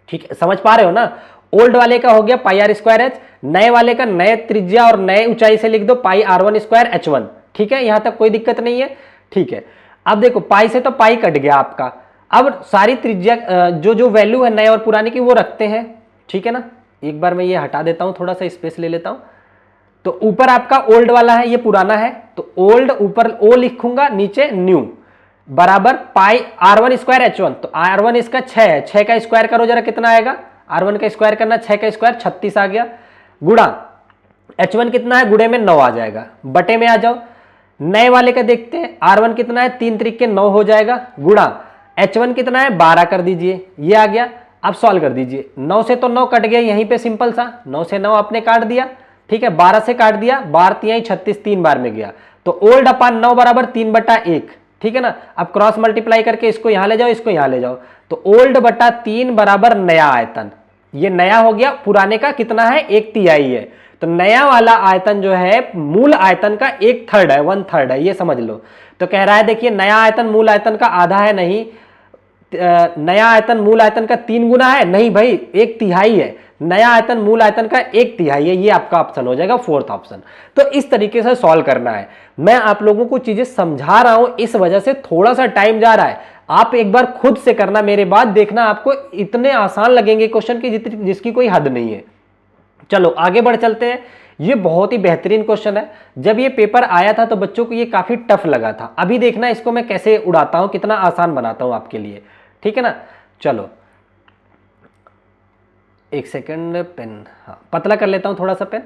ठीक है, समझ पा रहे हो ना। ओल्ड वाले का हो गया पाई आर स्क्वायर एच, नए वाले का नए त्रिज्या और नए ऊंचाई से लिख दो पाई R1 स्क्वायर H1, ठीक है, यहां तक कोई दिक्कत नहीं है, ठीक है। अब देखो पाई से तो पाई कट गया आपका, अब सारी त्रिज्या जो वैल्यू है नए और पुराने की वो रखते हैं, ठीक है ना। एक बार मैं ये हटा देता हूं, थोड़ा सा स्पेस ले लेता हूं। तो ऊपर आपका ओल्ड वाला है, ये पुराना है, तो ओल्ड ऊपर ओ लिखूंगा, नीचे न्यू, बराबर पाई R1 स्क्वायर H1, तो R1 इसका 6 है, 6 का स्क्वायर करो जरा कितना आएगा, R1 का स्क्वायर करना, 6 का स्क्वायर 36 आ गया, गुणा H1 कितना है, गुणे में 9 आ जाएगा, बटे में आ जाओ, नए वाले का देखते हैं, R1 कितना है, 3 त्रिक 9 हो जाएगा, गुणा H1 कितना है 12 कर दीजिए, ये आ गया। अब सॉल्व कर दीजिए, 9 से तो 9 कट गया, यहीं पे सिंपल सा 9 से 9 आपने काट दिया, ठीक है, 12 से काट दिया, 12 3 36, 3 बार में गया, तो ओल्ड अपान 9 बराबर 3/1, ठीक है ना। अब क्रॉस मल्टीप्लाई करके इसको यहां ले जाओ, इसको यहां ले जाओ, तो ओल्ड बटा 3 बराबर नया आयतन, ये नया हो गया, पुराने का कितना है 1/3 है, तो नया वाला आयतन जो है मूल आयतन का 1/3 है, 1/3 है, ये समझ लो। तो कह रहा है देखिए नया आयतन मूल आयतन का आधा है, नहीं, नया आयतन मूल आयतन का 3 गुना है, नहीं भाई 1/3 है, नया आयतन मूल आयतन का 1/3 है, ये आपका ऑप्शन हो जाएगा, फोर्थ ऑप्शन। तो इस तरीके से सॉल्व करना है, मैं आप लोगों को चीजें समझा रहा हूं, इस वजह से थोड़ा सा टाइम जा रहा है, आप एक बार खुद से करना, मेरे बाद देखना, आपको इतने आसान लगेंगे क्वेश्चन की जिसकी कोई हद नहीं है। चलो आगे बढ़ चलते हैं, ये बहुत ही बेहतरीन क्वेश्चन है, जब ये पेपर आया था तो बच्चों को ये काफी टफ लगा था, अभी देखना इसको मैं कैसे उड़ाता हूं, कितना आसान बनाता हूं आपके लिए, ठीक है ना। चलो एक सेकंड, पेन हाँ पतला कर लेता हूं थोड़ा सा पेन,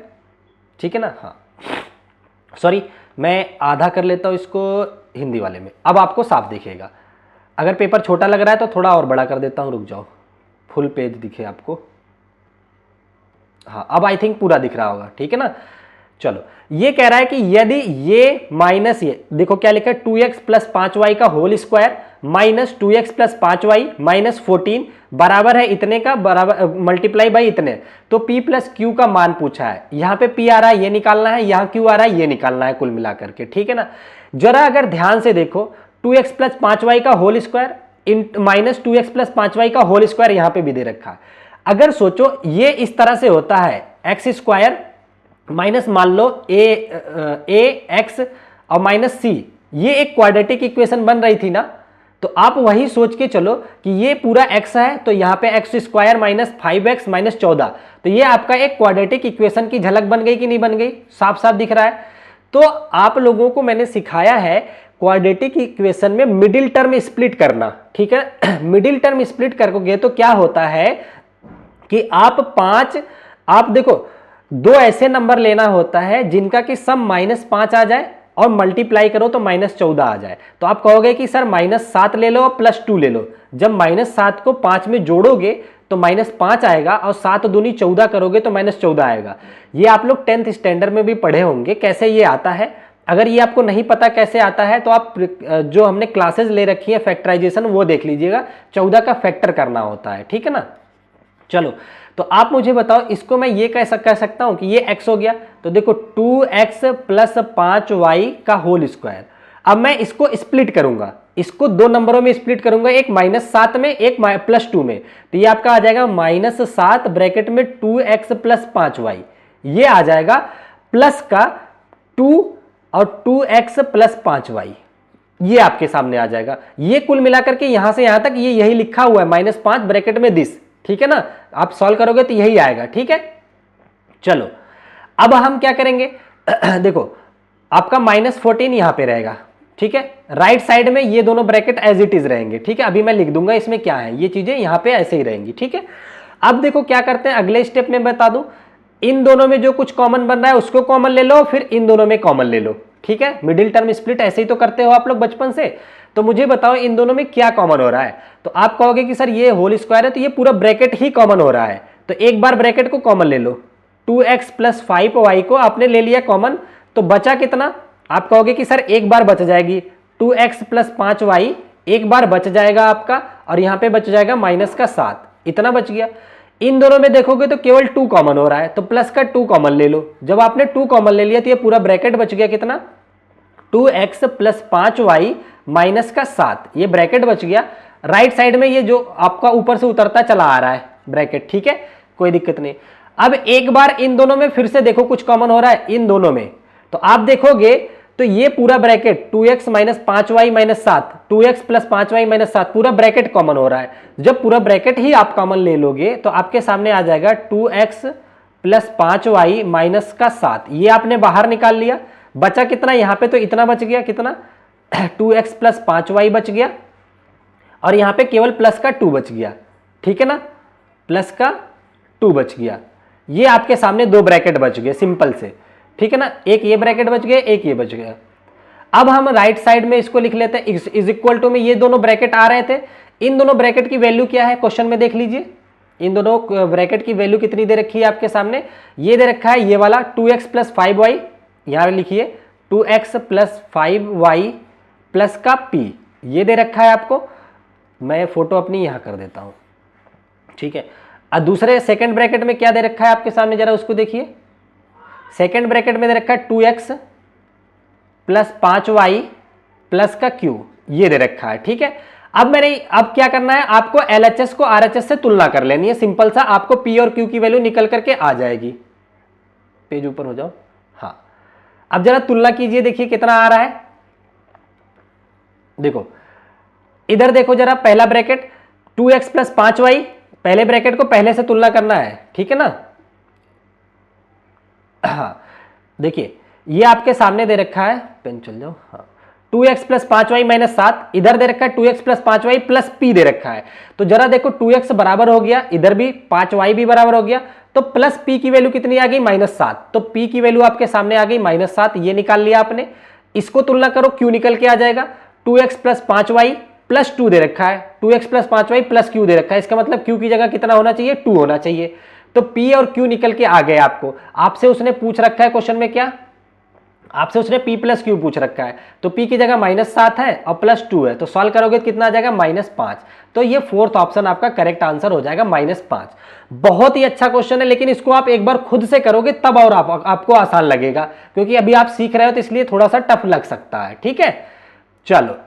ठीक है ना, हाँ सॉरी मैं आधा कर लेता हूं इसको हिंदी वाले में, अब आपको साफ दिखेगा। अगर पेपर छोटा लग रहा है तो थोड़ा और बड़ा कर देता हूं, रुक जाओ, फुल पेज दिखे आपको, हाँ अब आई थिंक पूरा दिख रहा होगा, ठीक है ना। चलो ये कह रहा है कि यदि ये माइनस ये देखो क्या लिखा है, 2x प्लस 5y का whole square minus 2x plus 5y minus 14 बराबर है इतने का, बराबर मल्टीप्लाई बाई इतने, तो p प्लस q का मान पूछा है, यहाँ पे p आ रहा है ये निकालना है, यहाँ q आ रहा है ये निकालना है, कुल मिलाकर के, ठीक है ना। जरा अगर ध्यान से देखो 2x प्लस 5y का whole square minus 2x plus 5y का होल स्क्वायर यहाँ पे भी दे रखा है। अगर सोचो ये इस तरह से होता है, एक्स स्क्वायर माइनस मान लो ए एक्स और माइनस सी, ये एक क्वाड्रेटिक इक्वेशन बन रही थी ना, तो आप वही सोच के चलो कि ये पूरा x है, तो यहाँ पे x square minus 5x minus 14, तो ये आपका एक क्वाड्रेटिक इक्वेशन की झलक बन गई कि नहीं बन गई, साफ साफ दिख रहा है। तो आप लोगों को मैंने सिखाया है क्वाड्रेटिक इक्वेशन में मिडिल टर्म स्प्लिट करना, ठीक है। मिडिल टर्म स्प्लिट करोगे तो क्या होता है कि आप देखो दो ऐसे नंबर लेना होता है जिनका कि सम -5 आ जाए और मल्टीप्लाई करो तो -14 आ जाए। तो आप कहोगे कि सर -7 ले लो और +2 ले लो। जब -7 को 5 में जोड़ोगे तो -5 आएगा और 7 दूनी 14 करोगे तो -14 आएगा। ये आप लोग 10th स्टैंडर्ड में भी पढ़े होंगे कैसे ये आता है। अगर ये आपको नहीं पता कैसे आता है तो आप जो हमने क्लासेस ले रखी है फैक्टराइजेशन वो देख लीजिएगा। 14 का फैक्टर करना होता है, ठीक है ना। चलो तो आप मुझे बताओ, इसको मैं ये कह सकता हूं कि ये x हो गया। तो देखो 2x + 5y का होल स्क्वायर। अब मैं इसको स्प्लिट करूंगा, इसको दो नंबरों में स्प्लिट करूंगा, एक -7 में एक +2 में। तो ये आपका आ जाएगा -7 ब्रैकेट में 2x + 5y, ये आ जाएगा प्लस का 2 और 2x + 5y, ये आपके सामने आ जाएगा। ये कुल मिलाकर के यहां से यहां तक ये यही लिखा हुआ है -5 ब्रैकेट में दिस, ठीक है ना। आप सॉल्व करोगे तो यही आएगा, ठीक है। चलो अब हम क्या करेंगे देखो आपका -14 यहां पे रहेगा, ठीक है। राइट साइड में ये दोनों ब्रैकेट एज इट इज रहेंगे, ठीक है। अभी मैं लिख दूंगा इसमें क्या है, ये चीजें यहां पे ऐसे ही रहेंगी, ठीक है। अब देखो क्या करते हैं, अगले स्टेप में बता दूं, इन दोनों में जो कुछ कॉमन बन रहा है उसको कॉमन ले लो, फिर इन दोनों में कॉमन ले लो, ठीक है। मिडिल टर्म स्प्लिट ऐसे ही तो करते हो आप लोग बचपन से। तो मुझे बताओ इन दोनों में क्या कॉमन हो रहा है। तो आप कहोगे कि सर ये होल स्क्वायर है तो ये पूरा ब्रैकेट ही कॉमन हो रहा है। तो एक बार ब्रैकेट को कॉमन ले लो, 2x + 5y को आपने ले लिया कॉमन, तो बचा कितना। आप कहोगे कि सर एक बार बच जाएगी 2x + 5y, एक बार बच जाएगा आपका, और यहां पे बच जाएगा -7, इतना बच गया। इन दोनों में देखोगे तो केवल 2 कॉमन हो रहा है, तो प्लस का 2 कॉमन ले लो। जब आपने 2 कॉमन ले लिया तो ये पूरा ब्रैकेट बच गया कितना, 2x + 5y -7, ये ब्रैकेट बच गया। राइट साइड में ये जो आपका ऊपर से उतरता चला आ रहा है ब्रैकेट, ठीक है, कोई दिक्कत नहीं। अब एक बार इन दोनों में फिर से देखो कुछ कॉमन हो रहा है इन दोनों में, तो आप देखोगे तो ये पूरा bracket 2x - 5y -7, 2x + 5y -7 पूरा ब्रैकेट कॉमन हो रहा है। जब पूरा ब्रैकेट ही आप कॉमन ले लोगे तो आपके सामने आ जाएगा 2x + 5y -7, ये आपने बाहर निकाल लिया। बचा कितना यहां पे, तो इतना बच गया, कितना 2x + 5y बच गया, और यहां पे केवल प्लस का 2 बच गया, ठीक है ना, प्लस का 2 बच गया। ये आपके सामने दो ब्रैकेट बच गए सिंपल से, ठीक है ना। एक ये ब्रैकेट बच गए, एक ये बच गया। अब हम राइट साइड में इसको लिख लेते हैं इज इक्वल टू में ये दोनों ब्रैकेट आ रहे थे, इन दोनों ब्रैकेट की वैल्यू क्या है क्वेश्चन में देख लीजिए। इन दोनों ब्रैकेट की वैल्यू कितनी दे रखी है आपके सामने, ये दे रखा है ये वाला 2x + 5y, यहां लिखिए 2x + 5y प्लस का p, ये दे रखा है आपको। मैं फोटो अपनी यहां कर देता हूं, ठीक है। और दूसरे सेकंड ब्रैकेट में क्या दे रखा है आपके सामने, जरा उसको देखिए। सेकंड ब्रैकेट में दे रखा है 2x + 5y प्लस का q, ये दे रखा है, ठीक है। अब क्या करना है, आपको LHS को RHS से तुलना कर लेनी है, सिंपल सा। आपको p और q की वैल्यू निकल करके आ जाएगी। पेज ऊपर हो जाओ, हाँ। अब जरा तुलना कीजिए, देखिए कितना आ रहा है। देखो इधर देखो जरा, पहला ब्रैकेट 2x + 5y, पहले ब्रैकेट को पहले से तुलना करना है, ठीक है ना। हाँ देखिए ये आपके सामने दे रखा है, पेन चल जाओ, हाँ 2x + 5y -7, इधर दे रखा है 2x + 5y प्लस p दे रखा है। तो जरा देखो 2x बराबर हो गया, इधर भी 5y भी बराबर हो गया, तो प्लस p की वैल्यू कितनी आ गई -7, तो p की वैल्यू आपके सामने आ गई -7, ये निकाल लिया आपने। इसको तुलना करो, q निकल के आ जाएगा 2x + 5y प्लस 2 दे रखा है, 2x + 5y प्लस q दे रखा है, इसका मतलब q की जगह कितना होना चाहिए, 2 होना चाहिए। तो p और q निकल के आ गए आपको। आपसे उसने पूछ रखा है क्वेश्चन में क्या, आपसे उसने p + q पूछ रखा है, तो p की जगह -7 है और +2 है, तो सॉल्व करोगे तो कितना आ जाएगा -5। तो ये फोर्थ ऑप्शन आपका करेक्ट आंसर हो जाएगा -5। बहुत ही अच्छा क्वेश्चन है, लेकिन इसको आप एक बार खुद से करोगे तब और आपको आसान लगेगा, क्योंकि अभी आप सीख रहे हो तो इसलिए थोड़ा सा टफ लग सकता है, ठीक है। चलो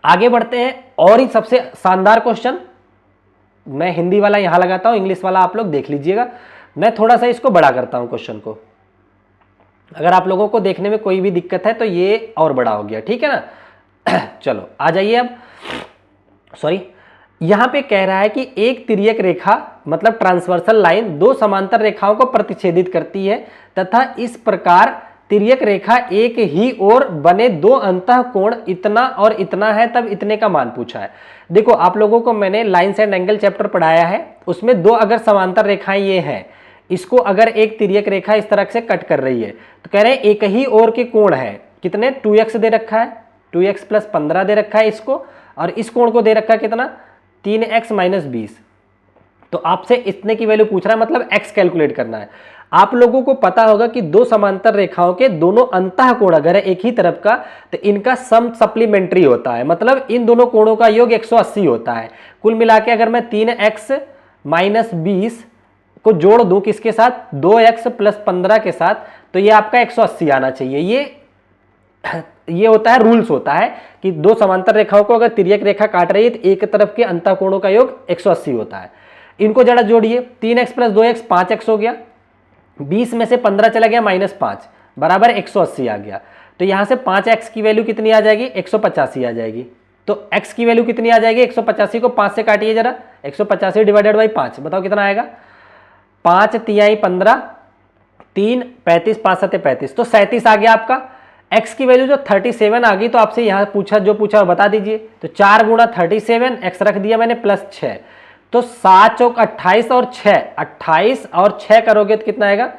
आगे बढ़ते हैं, और ही सबसे शानदार क्वेश्चन। मैं हिंदी वाला यहां लगाता हूं, इंग्लिश वाला आप लोग देख लीजिएगा। मैं थोड़ा सा इसको बड़ा करता हूं क्वेश्चन को, अगर आप लोगों को देखने में कोई भी दिक्कत है तो ये और बड़ा हो गया, ठीक है ना। चलो आ जाइए अब, सॉरी, यहां पे कह रहा है कि एक तिर्यक रेखा मतलब ट्रांसवर्सल लाइन दो समांतर रेखाओं को प्रतिच्छेदित करती है तथा इस प्रकार तिर्यक रेखा एक ही ओर बने दो अंतः कोण इतना और इतना है, तब इतने का मान पूछा है। देखो आप लोगों को मैंने लाइन्स एंड एंगल चैप्टर पढ़ाया है, उसमें दो अगर समांतर रेखाएं ये हैं, इसको अगर एक तिर्यक रेखा इस तरह से कट कर रही है तो कह रहे हैं एक ही ओर के कोण है कितने, 2x दे रखा है, 2x + 15 दे रखा है इसको, और इस कोण को दे रखा है कितना, 3x - 20। तो आपसे इतने की वैल्यू पूछ रहा है, मतलब x कैलकुलेट करना है। आप लोगों को पता होगा कि दो समांतर रेखाओं के दोनों अंतः कोण अगर है एक ही तरफ का तो इनका सम सप्लीमेंट्री होता है, मतलब इन दोनों कोणों का योग 180 होता है। कुल मिला के अगर मैं 3x - 20 को जोड़ दूं किसके साथ, 2x + 15 के साथ, तो ये आपका 180 आना चाहिए। ये होता है, रूल्स होता है कि दो समांतर रेखाओं को अगर तिर्यक रेखा काट रही है तो एक तरफ के अंतः कोणों का योग 180 होता है। इनको जरा जोड़िए, 3x + 2x 5x हो गया, 20 में से 15 चला गया -5 बराबर 180 आ गया। तो यहां से 5x की वैल्यू कितनी आ जाएगी, 185 आ जाएगी। तो x की वैल्यू कितनी आ जाएगी, 185 को 5 से काटिए जरा, 185 / 5 बताओ कितना आएगा, 5 तिहाई 15, 3 35, 5 7 35, तो 37 आ गया आपका। x की वैल्यू जो 37 आ गई, तो आपसे यहां पूछा जो पूछा बता दीजिए। तो 4 × 37, x रख दिया मैंने +6, तो 7 चौक 28 और 6, 28 और 6 करोगे तो कितना आएगा,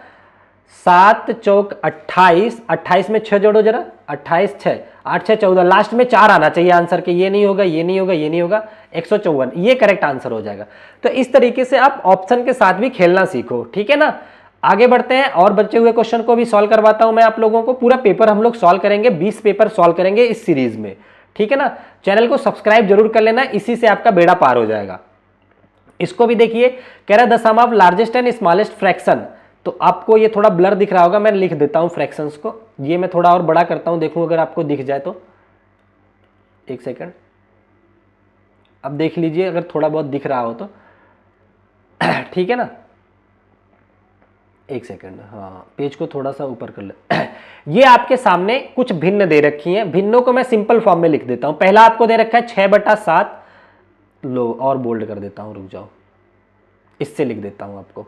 7 चौक 28, 28 में 6 जोड़ो जरा, 28 6 8 6 14, लास्ट में 4 आना चाहिए आंसर के, ये नहीं होगा, ये नहीं होगा, ये नहीं होगा, 154 ये करेक्ट आंसर हो जाएगा। तो इस तरीके से आप ऑप्शन के साथ भी खेलना सीखो, ठीक है ना। आगे बढ़ते हैं और बचे हुए क्वेश्चन को भी सॉल्व करवाता हूं मैं आप लोगों को। पूरा पेपर हम लोग सॉल्व करेंगे, 20 पेपर सॉल्व करेंगे इस सीरीज में, ठीक है ना। चैनल को सब्सक्राइब जरूर कर लेना, इसी से आपका बेड़ा पार हो जाएगा। इसको भी देखिए, कह रहा है the sum of largest and smallest fraction. तो आपको ये थोड़ा ब्लर दिख रहा होगा, मैं लिख देता हूं फ्रैक्शंस को, ये मैं थोड़ा और बड़ा करता हूं, देखूं अगर आपको दिख जाए तो, एक सेकंड, अब देख लीजिए अगर थोड़ा बहुत दिख रहा हो तो ठीक है ना। एक सेकंड, हाँ पेज को थोड़ा सा ऊपर कर ले ये आपके सामने कुछ भिन्न दे रखी हैं, भिन्नों को मैं सिंपल फॉर्म में लिख देता हूं। पहला आपको दे रखा है 6/7, लो और बोल्ड कर देता हूं, रुक जाओ, इससे लिख देता हूं आपको,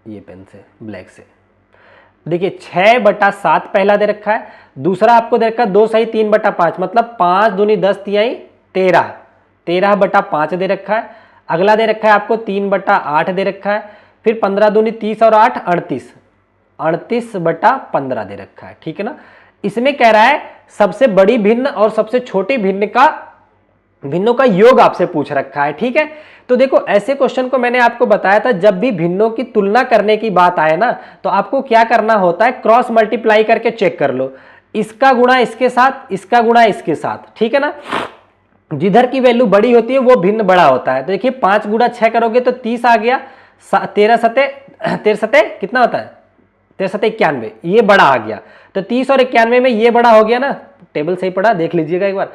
ये पेन से, ब्लैक से। देखिए 6/7 पहला दे रखा है, दूसरा आपको दे रखा है 2 सही 3/5, मतलब 5 दूनी 10 तिहाई 13, 13/5 दे रखा है। अगला दे रखा है आपको 3/8 दे रखा है, फिर 15 दूनी 30 और 8 38, 38/15 दे रखा है, ठीक है ना। इसमें कह रहा है सबसे बड़ी भिन्न और सबसे छोटी भिन्नों का योग आपसे पूछ रखा है, ठीक है। तो देखो ऐसे क्वेश्चन को मैंने आपको बताया था, जब भी भिन्नों की तुलना करने की बात आए ना तो आपको क्या करना होता है, क्रॉस मल्टीप्लाई करके चेक कर लो, इसका गुणा इसके साथ, इसका गुणा इसके साथ, ठीक है ना। जिधर की वैल्यू बड़ी होती है वो भिन्न बड़ा होता है। तो देखिए 5 × 6 करोगे तो 30 आ गया, 13 सते कितना होता है, 13 सते 91, ये बड़ा आ गया। तो 30 और 91 में ये बड़ा हो गया ना, टेबल सही पड़ा, देख लीजिएगा एक बार,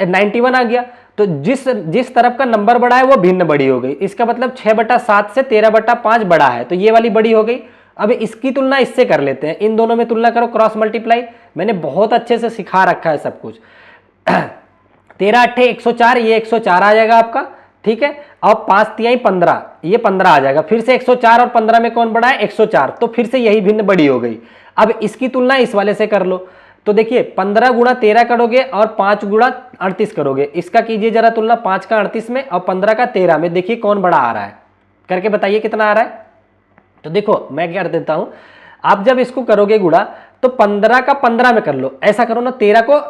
91 आ गया। तो जिस तरफ का नंबर बड़ा है वो भिन्न बड़ी हो गई, इसका मतलब 6/7 से 13/5 बड़ा है, तो ये वाली बड़ी हो गई। अब इसकी तुलना इससे कर लेते हैं, इन दोनों में तुलना करो, क्रॉस मल्टीप्लाई, मैंने बहुत अच्छे से सिखा रखा है सब कुछ 13 8 104, ये 104 आ जाएगा आपका, ठीक है। अब 5 तिहाई 15, ये 15 आ जाएगा, फिर से 104 और 15 में कौन बड़ा है, 104, तो फिर से यही भिन्न बड़ी हो गई। अब इसकी तुलना इस वाले से कर लो, तो देखिए 15 × 13 करोगे और 5 × 38 करोगे, इसका कीजिए जरा तुलना, 5 का 38 में और 15 का 13 में, देखिए कौन बड़ा आ रहा है, करके बताइए कितना आ रहा है। तो देखो मैं क्या कर देता हूं, आप जब इसको करोगे गुणा तो 15 का 15 में कर लो, ऐसा करो ना, 13 को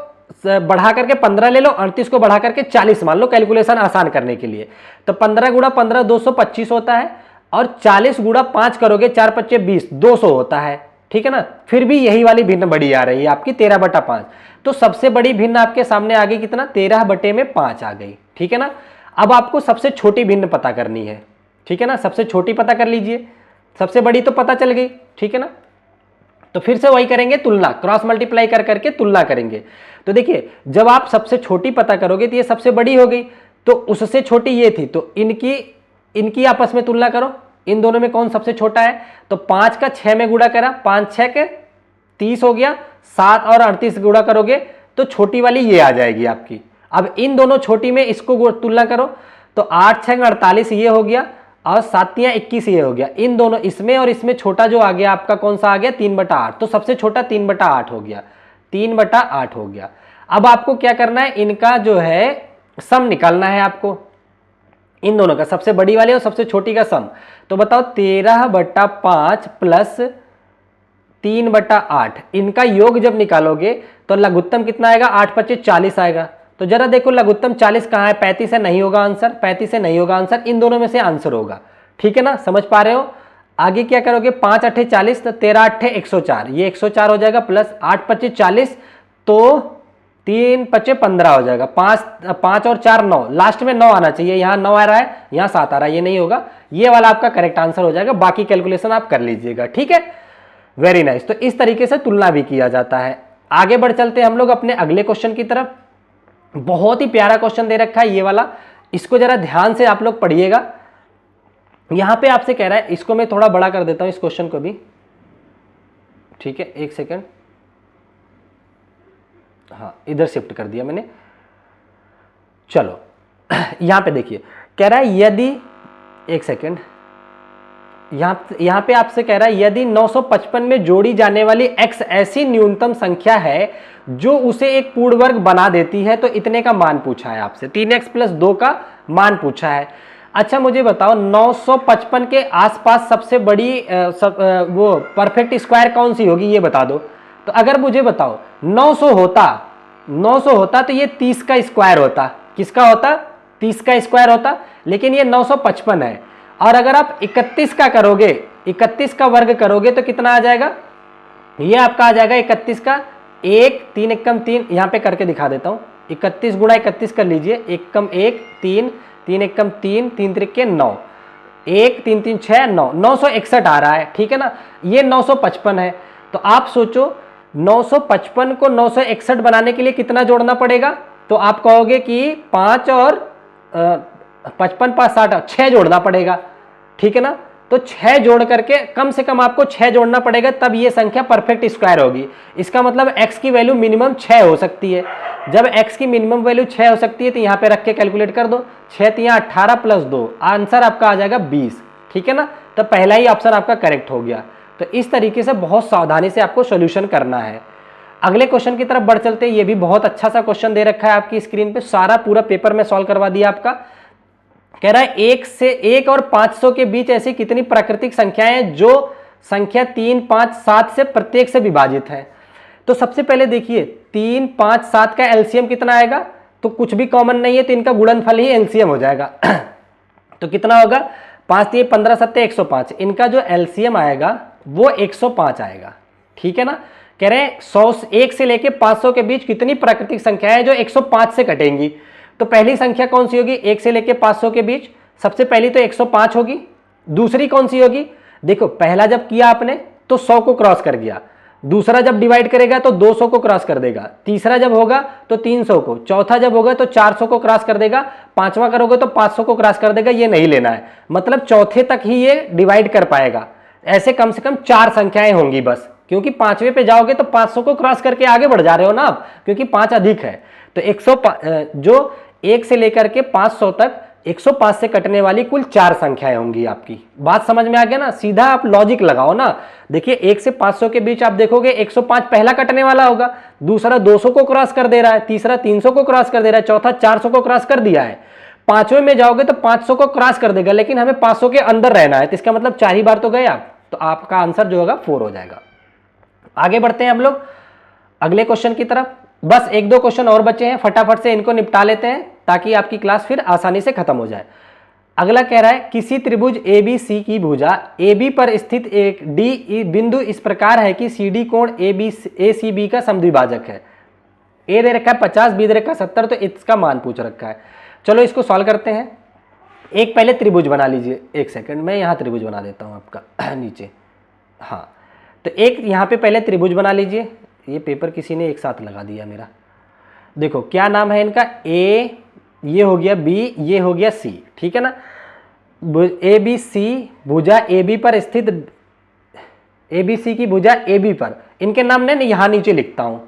बढ़ा करके 15 ले लो, 38 को बढ़ा करके 40 मान लो, कैलकुलेशन आसान करने के लिए। तो 15 × 15 225 होता है, और 40 × 5 करोगे 4 × 5 20, 200 होता है, ठीक है ना। फिर भी यही वाली भिन्न बड़ी आ रही है आपकी 13/5, तो सबसे बड़ी भिन्न आपके सामने आ गई कितना, 13/5 आ गई, ठीक है ना। अब आपको सबसे छोटी भिन्न पता करनी है, ठीक है ना, सबसे छोटी पता कर लीजिए, सबसे बड़ी तो पता चल गई, ठीक है ना। तो फिर से वही करेंगे, तुलना, क्रॉस मल्टीप्लाई कर करके तुलना करेंगे। तो देखिए जब आप सबसे छोटी पता करोगे तो ये सबसे बड़ी हो गई, तो उससे छोटी ये थी, तो इनकी आपस में तुलना करो, इन दोनों में कौन सबसे छोटा है। तो 5 का 6 में गुणा करा, 5 6 के 30 हो गया, 7 और 38 गुणा करोगे तो छोटी वाली ये आ जाएगी आपकी। अब इन दोनों छोटी में इसको तुलना करो, तो 8 6 48 ये हो गया, और 7 3 21 ये हो गया। इन दोनों, इसमें और इसमें छोटा जो आ गया आपका कौन सा आ गया, 3/8, तो सबसे छोटा 3/8 हो गया, 3/8 हो गया। अब आपको क्या करना है, इनका जो है सम निकालना है आपको, इन दोनों का, सबसे बड़ी वाली और सबसे छोटी का सम। तो बताओ 13/5 प्लस 3/8, इनका योग जब निकालोगे तो लघुत्तम कितना आएगा, 8×5 = 40 आएगा। तो जरा देखो लघुत्तम 40 कहाँ है, 35 से नहीं होगा आंसर, 35 से नहीं होगा आंसर, इन दोनों में से आंसर होगा। ठीक है ना, समझ पा रहे हो। आगे क्या करोगे, 5×8 = 40, तो 13×8 = 104, ये 104 हो जाएगा, प्लस 8×5 = 40, तो 3×5 = 15 हो जाएगा। 5 और 4 9, लास्ट में 9 आना चाहिए, यहाँ 9 आ रहा है, यहाँ 7 आ रहा है, ये नहीं होगा, ये वाला आपका करेक्ट आंसर हो जाएगा। बाकी कैलकुलेशन आप कर लीजिएगा। ठीक है, वेरी नाइस। तो इस तरीके से तुलना भी किया जाता है। आगे बढ़ चलते हैं हम लोग अपने अगले क्वेश्चन की तरफ। बहुत ही प्यारा क्वेश्चन दे रखा है ये वाला, इसको जरा ध्यान से आप लोग पढ़िएगा। यहां पे आपसे कह रहा है, इसको मैं थोड़ा बड़ा कर देता हूं इस क्वेश्चन को भी। ठीक है, एक सेकंड, हाँ इधर शिफ्ट कर दिया मैंने। चलो यहां पे देखिए, कह रहा है यदि, एक सेकंड, यहां पे आपसे कह रहा है यदि 955 में जोड़ी जाने वाली x ऐसी न्यूनतम संख्या है जो उसे एक पूर्ण वर्ग बना देती है, तो इतने का मान पूछा है आपसे, 3x + 2 का मान पूछा है। अच्छा मुझे बताओ 955 के आसपास सबसे बड़ी वो परफेक्ट स्क्वायर कौन सी होगी, ये बता दो। तो अगर मुझे बताओ 900 होता तो ये 30 का स्क्वायर होता। किसका होता, 30 का स्क्वायर होता, लेकिन ये 955 है। और अगर आप 31 का करोगे, 31 का वर्ग करोगे तो कितना आ जाएगा, ये आपका आ जाएगा 31 का 1, 3 एकम 3, यहां पे करके दिखा देता हूं। 31 × 31 कर लीजिए, 1 × 1 3, 3 एकम 3, 3 त्रिके 9, 1 3 3 6 9, 961 आ रहा है। ठीक है ना, ये 955 है। तो आप सोचो 955 को 961 बनाने के लिए कितना जोड़ना पड़ेगा, तो आप कहोगे कि 5 और 55 5 60, 6 जोड़ना पड़ेगा। ठीक है ना, तो 6 जोड़ करके, कम से कम आपको 6 जोड़ना पड़ेगा, तब ये संख्या परफेक्ट स्क्वायर होगी। इसका मतलब x की वैल्यू मिनिमम 6 हो सकती है। जब x की मिनिमम वैल्यू 6 हो सकती है तो यहाँ पे रख के कैलकुलेट कर दो, 6 × 18 + 2, आंसर आपका आ जाएगा 20। ठीक है ना, तो पहला ही ऑप्शन आपका करेक्ट हो गया। तो इस तरीके से बहुत सावधानी से आपको सोल्यूशन करना है। अगले क्वेश्चन की तरफ बढ़ चलते हैं। ये भी बहुत अच्छा सा क्वेश्चन दे रखा है आपकी स्क्रीन पे, सारा पूरा पेपर में सॉल्व करवा दिया आपका। कह रहा है 1 और 500 के बीच ऐसी कितनी प्राकृतिक संख्याएं हैं जो संख्या 3 5 7 से प्रत्येक से विभाजित है। तो सबसे पहले देखिए 3 5 7 का एलसीएम कितना आएगा, तो कुछ भी कॉमन नहीं है, तो इनका गुणनफल ही एलसीएम हो जाएगा। तो कितना होगा, 5 3 15 7 105, इनका जो एलसीएम आएगा वो 105 आएगा। ठीक है ना, कह रहे हैं 1 से लेके 500 के बीच कितनी प्राकृतिक संख्याएं जो 105 से कटेंगी। तो पहली संख्या कौन सी होगी, 1 से लेके 500 के बीच, सबसे पहली तो 105 होगी। दूसरी कौन सी होगी, देखो पहला जब किया आपने तो 100 को क्रॉस कर गया, दूसरा जब डिवाइड करेगा तो 200 को क्रॉस कर देगा, तीसरा जब होगा तो 300 को, चौथा जब होगा तो 400 को क्रॉस कर देगा, पांचवा करोगे तो 500 को क्रॉस कर देगा। ये नहीं लेना है, मतलब चौथे तक ही ये डिवाइड कर पाएगा। ऐसे कम से कम 4 संख्याएं होंगी बस, क्योंकि 5वें पे जाओगे तो 500 को क्रॉस करके आगे बढ़ जा रहे हो ना आप, क्योंकि 5 अधिक है। तो 100 1 से लेकर के 500 तक 105 से कटने वाली कुल 4 संख्याएं होंगी आपकी। बात समझ में आ गया ना, सीधा आप लॉजिक लगाओ ना। देखिए 1 से 500 के बीच आप देखोगे 105 पहला कटने वाला होगा, दूसरा 200 को क्रॉस कर दे रहा है, तीसरा 300 को क्रॉस कर दे रहा है, चौथा 400 को क्रॉस कर दिया है। पांचवें में जाओगे तो 500 को क्रॉस कर देगा, लेकिन हमें 500 के अंदर रहना है, तो इसका मतलब 4 ही बार तो गए आप, तो आपका आंसर जो होगा 4 हो जाएगा। आगे बढ़ते हैं हम लोग अगले क्वेश्चन की तरफ। बस 1-2 क्वेश्चन और बचे हैं, फटाफट से इनको निपटा लेते हैं ताकि आपकी क्लास फिर आसानी से खत्म हो जाए। अगला कह रहा है किसी त्रिभुज ABC की भुजा AB पर स्थित एक D बिंदु इस प्रकार है कि CD कोण ACB का समद्विभाजक है। A दे रखा है 50, B दे रखा है 70, तो इसका मान पूछ रखा है। चलो इसको सॉल्व करते हैं। एक पहले त्रिभुज बना लीजिए, एक सेकंड मैं यहाँ त्रिभुज बना देता हूँ आपका नीचे। हाँ, तो एक यहाँ पे पहले त्रिभुज बना लीजिए। ये पेपर किसी ने एक साथ लगा दिया मेरा। देखो क्या नाम है इनका, A, ये हो गया B, ये हो गया C। ठीक है ना, ABC भुजा AB पर स्थित, ABC की भुजा AB पर, इनके नाम ने यहाँ नीचे लिखता हूँ,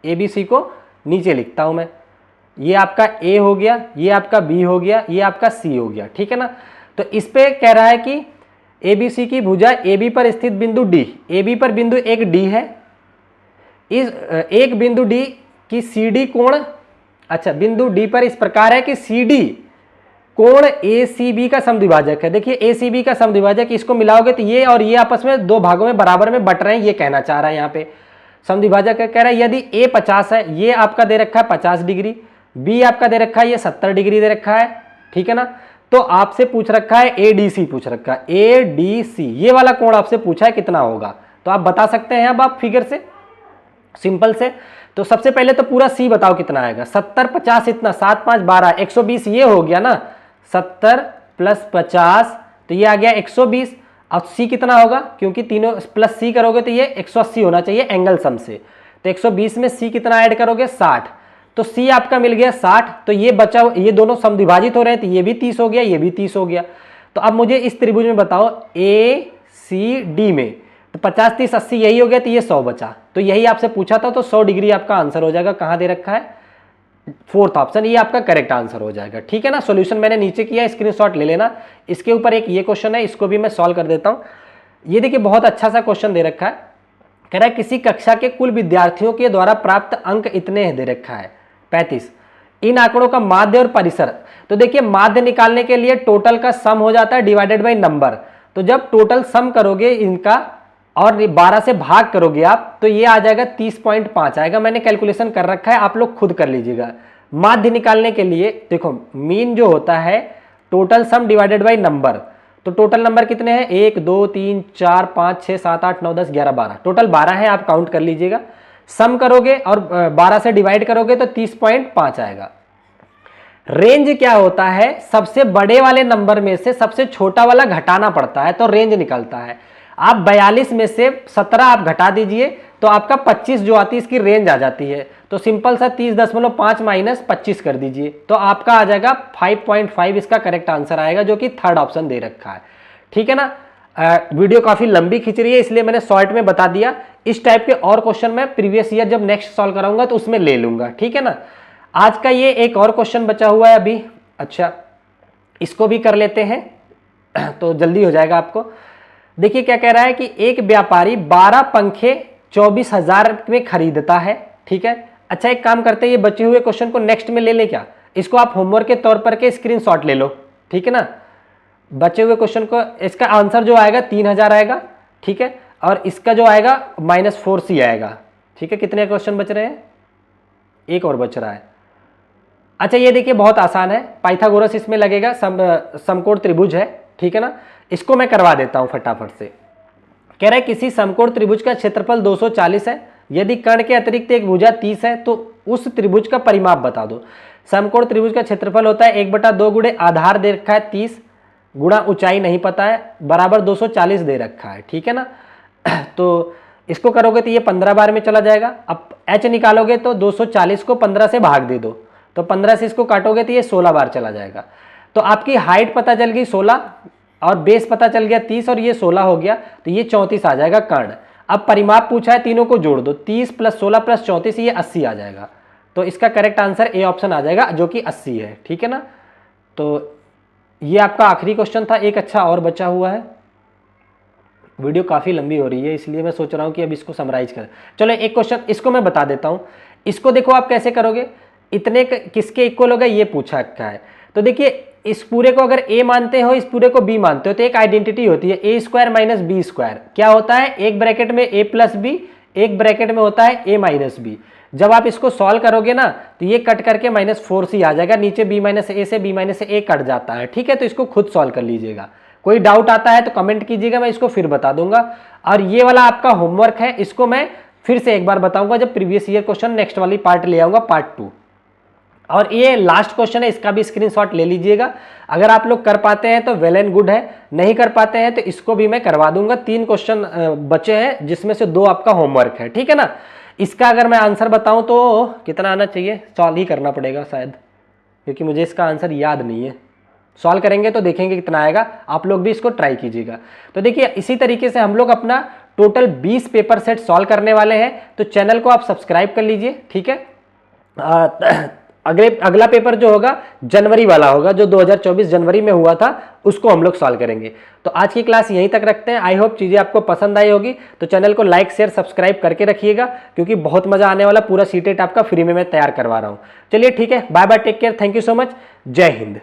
ABC को नीचे लिखता हूँ मैं। ये आपका A हो गया, ये आपका B हो गया, ये आपका C हो गया। ठीक है ना, तो इस पे कह रहा है कि ABC की भुजा AB पर स्थित बिंदु D, AB पर बिंदु एक D है, इस एक बिंदु D की CD कोण, अच्छा बिंदु D पर इस प्रकार है कि CD कोण ACB का समद्विभाजक है। देखिए ACB का समद्विभाजक, इसको मिलाओगे तो ये और ये आपस में दो भागों में बराबर में बट रहे हैं, ये कहना चाह रहा है यहाँ पे। समद्विभाजक कह रहा है यदि A 50 है, ये आपका दे रखा है 50 डिग्री, B आपका दे रखा है ये 70 डिग्री दे रखा है, ठीक है ना। तो आपसे पूछ रखा है ADC पूछ रखा है, ADC ये वाला कोण आपसे पूछा है कितना होगा, तो आप बता सकते हैं अब आप फिगर से, सिंपल से। तो सबसे पहले तो पूरा C बताओ कितना आएगा, 70 50 इतना 7 5 12 120 ये हो गया ना, 70 + 50 तो ये आ गया 120। अब C कितना होगा, क्योंकि तीनों प्लस C करोगे तो ये 180 होना चाहिए एंगल सम से, तो 120 में C कितना ऐड करोगे 60, तो C आपका मिल गया 60। तो ये बचा, ये दोनों समद्विभाजित हो रहे हैं तो ये भी 30 हो गया, ये भी 30 हो गया। तो अब मुझे इस त्रिभुज में बताओ ACD में, तो 50 30 80 यही हो गया, तो ये 100 बचा, तो यही आपसे पूछा था, तो 100 डिग्री आपका आंसर हो जाएगा। कहाँ दे रखा है, फोर्थ ऑप्शन, ये आपका करेक्ट आंसर हो जाएगा, ठीक है ना। सॉल्यूशन मैंने नीचे किया, स्क्रीनशॉट ले लेना। इसके ऊपर एक ये क्वेश्चन है, इसको भी मैं सॉल्व कर देता हूँ। ये देखिए बहुत अच्छा सा क्वेश्चन दे रखा है, कह रहा है किसी कक्षा के कुल विद्यार्थियों के द्वारा प्राप्त अंक इतने दे रखा है 35, इन आंकड़ों का माध्य और परिसर। तो देखिए माध्य निकालने के लिए टोटल का सम हो जाता है डिवाइडेड बाई नंबर, तो जब टोटल सम करोगे इनका और 12 से भाग करोगे आप, तो ये आ जाएगा 30.5 आएगा। मैंने कैलकुलेशन कर रखा है, आप लोग खुद कर लीजिएगा। माध्य निकालने के लिए देखो मीन जो होता है total sum divided by number, तो टोटल नंबर कितने हैं 1 2 3 4 5 6 7 8 9 10 11 12, टोटल 12 है, आप काउंट कर लीजिएगा। सम करोगे और 12 से डिवाइड करोगे तो 30.5 आएगा। रेंज क्या होता है, सबसे बड़े वाले नंबर में से सबसे छोटा वाला घटाना पड़ता है तो रेंज निकलता है। आप 42 में से 17 आप घटा दीजिए तो आपका 25 जो आती है इसकी रेंज आ जाती है, तो सिंपल सा 30.5 माइनस 25 कर दीजिए, तो आपका आ जाएगा 5.5 इसका करेक्ट आंसर आएगा, जो कि थर्ड ऑप्शन दे रखा है, ठीक है ना। वीडियो काफी लंबी खींच रही है इसलिए मैंने शॉर्ट में बता दिया। इस टाइप के और क्वेश्चन मैं प्रीवियस ईयर जब नेक्स्ट सॉल्व कराऊंगा तो उसमें ले लूंगा, ठीक है ना। आज का ये एक और क्वेश्चन बचा हुआ है अभी, अच्छा इसको भी कर लेते हैं तो जल्दी हो जाएगा आपको। देखिए क्या कह रहा है कि एक व्यापारी 12 पंखे 24,000 में खरीदता है, ठीक है। अच्छा एक काम करते हैं, ये बचे हुए क्वेश्चन को नेक्स्ट में ले लें क्या, इसको आप होमवर्क के तौर पर के स्क्रीनशॉट ले लो, ठीक है ना। बचे हुए क्वेश्चन को, इसका आंसर जो आएगा 3000 आएगा, ठीक है, और इसका जो आएगा -4C आएगा, ठीक है। कितने क्वेश्चन बच रहे हैं, एक और बच रहा है। अच्छा ये देखिए बहुत आसान है, पाइथागोरस इसमें लगेगा, समकोण त्रिभुज है, ठीक है ना। इसको मैं करवा देता हूं फटाफट से। कह रहा है किसी समकोण त्रिभुज का क्षेत्रफल 240 है, यदि कर्ण के अतिरिक्त एक भुजा 30 है तो उस त्रिभुज का परिमाप बता दो। समकोण त्रिभुज का क्षेत्रफल होता है 1/2 गुणे आधार दे रखा है 30 गुणा ऊंचाई नहीं पता है बराबर 240 दे रखा है, ठीक है ना। तो इसको करोगे तो ये 15 बार में चला जाएगा। अब h निकालोगे तो 240 को 15 से भाग दे दो, तो 15 से इसको काटोगे तो ये 16 बार चला जाएगा। तो आपकी हाइट पता चल गई 16 और बेस पता चल गया 30 और ये 16 हो गया, तो ये 34 आ जाएगा कर्ण। अब परिमाप पूछा है, तीनों को जोड़ दो, 30 + 16 + 34 ये 80 आ जाएगा, तो इसका करेक्ट आंसर ए ऑप्शन आ जाएगा जो कि 80 है, ठीक है ना। तो ये आपका आखिरी क्वेश्चन था, एक अच्छा और बचा हुआ है। वीडियो काफ़ी लंबी हो रही है इसलिए मैं सोच रहा हूँ कि अब इसको समराइज करें। चलो एक क्वेश्चन इसको मैं बता देता हूँ, इसको देखो आप कैसे करोगे, इतने किसके इक्वल होगा ये पूछा रखा है। तो देखिए इस पूरे को अगर a मानते हो, इस पूरे को b मानते हो, तो एक आइडेंटिटी होती है a² - b²। क्या होता है, एक ब्रैकेट में a + b, एक ब्रैकेट में होता है a - b। जब आप इसको सॉल्व करोगे ना तो ये कट करके -4C आ जाएगा, नीचे b - a से b - a कट जाता है, ठीक है। तो इसको खुद सॉल्व कर लीजिएगा, कोई डाउट आता है तो कमेंट कीजिएगा, मैं इसको फिर बता दूंगा। और ये वाला आपका होमवर्क है, इसको मैं फिर से एक बार बताऊंगा जब प्रीवियस ईयर क्वेश्चन नेक्स्ट वाली पार्ट ले आऊंगा, पार्ट 2। और ये लास्ट क्वेश्चन है, इसका भी स्क्रीनशॉट ले लीजिएगा। अगर आप लोग कर पाते हैं तो वेल एंड गुड है, नहीं कर पाते हैं तो इसको भी मैं करवा दूंगा। 3 क्वेश्चन बचे हैं जिसमें से 2 आपका होमवर्क है, ठीक है ना। इसका अगर मैं आंसर बताऊं तो कितना आना चाहिए, सॉल्व ही करना पड़ेगा शायद, क्योंकि मुझे इसका आंसर याद नहीं है। सॉल्व करेंगे तो देखेंगे कितना आएगा, आप लोग भी इसको ट्राई कीजिएगा। तो देखिए इसी तरीके से हम लोग अपना टोटल 20 पेपर सेट सॉल्व करने वाले हैं, तो चैनल को आप सब्सक्राइब कर लीजिए, ठीक है। अगला पेपर जो होगा जनवरी वाला होगा, जो 2024 जनवरी में हुआ था, उसको हम लोग सॉल्व करेंगे। तो आज की क्लास यहीं तक रखते हैं। आई होप चीज़ें आपको पसंद आई होगी, तो चैनल को लाइक शेयर सब्सक्राइब करके रखिएगा, क्योंकि बहुत मजा आने वाला, पूरा सीटेट आपका फ्री में मैं तैयार करवा रहा हूँ। चलिए ठीक है, bye bye, take care, thank you so much, जय हिंद।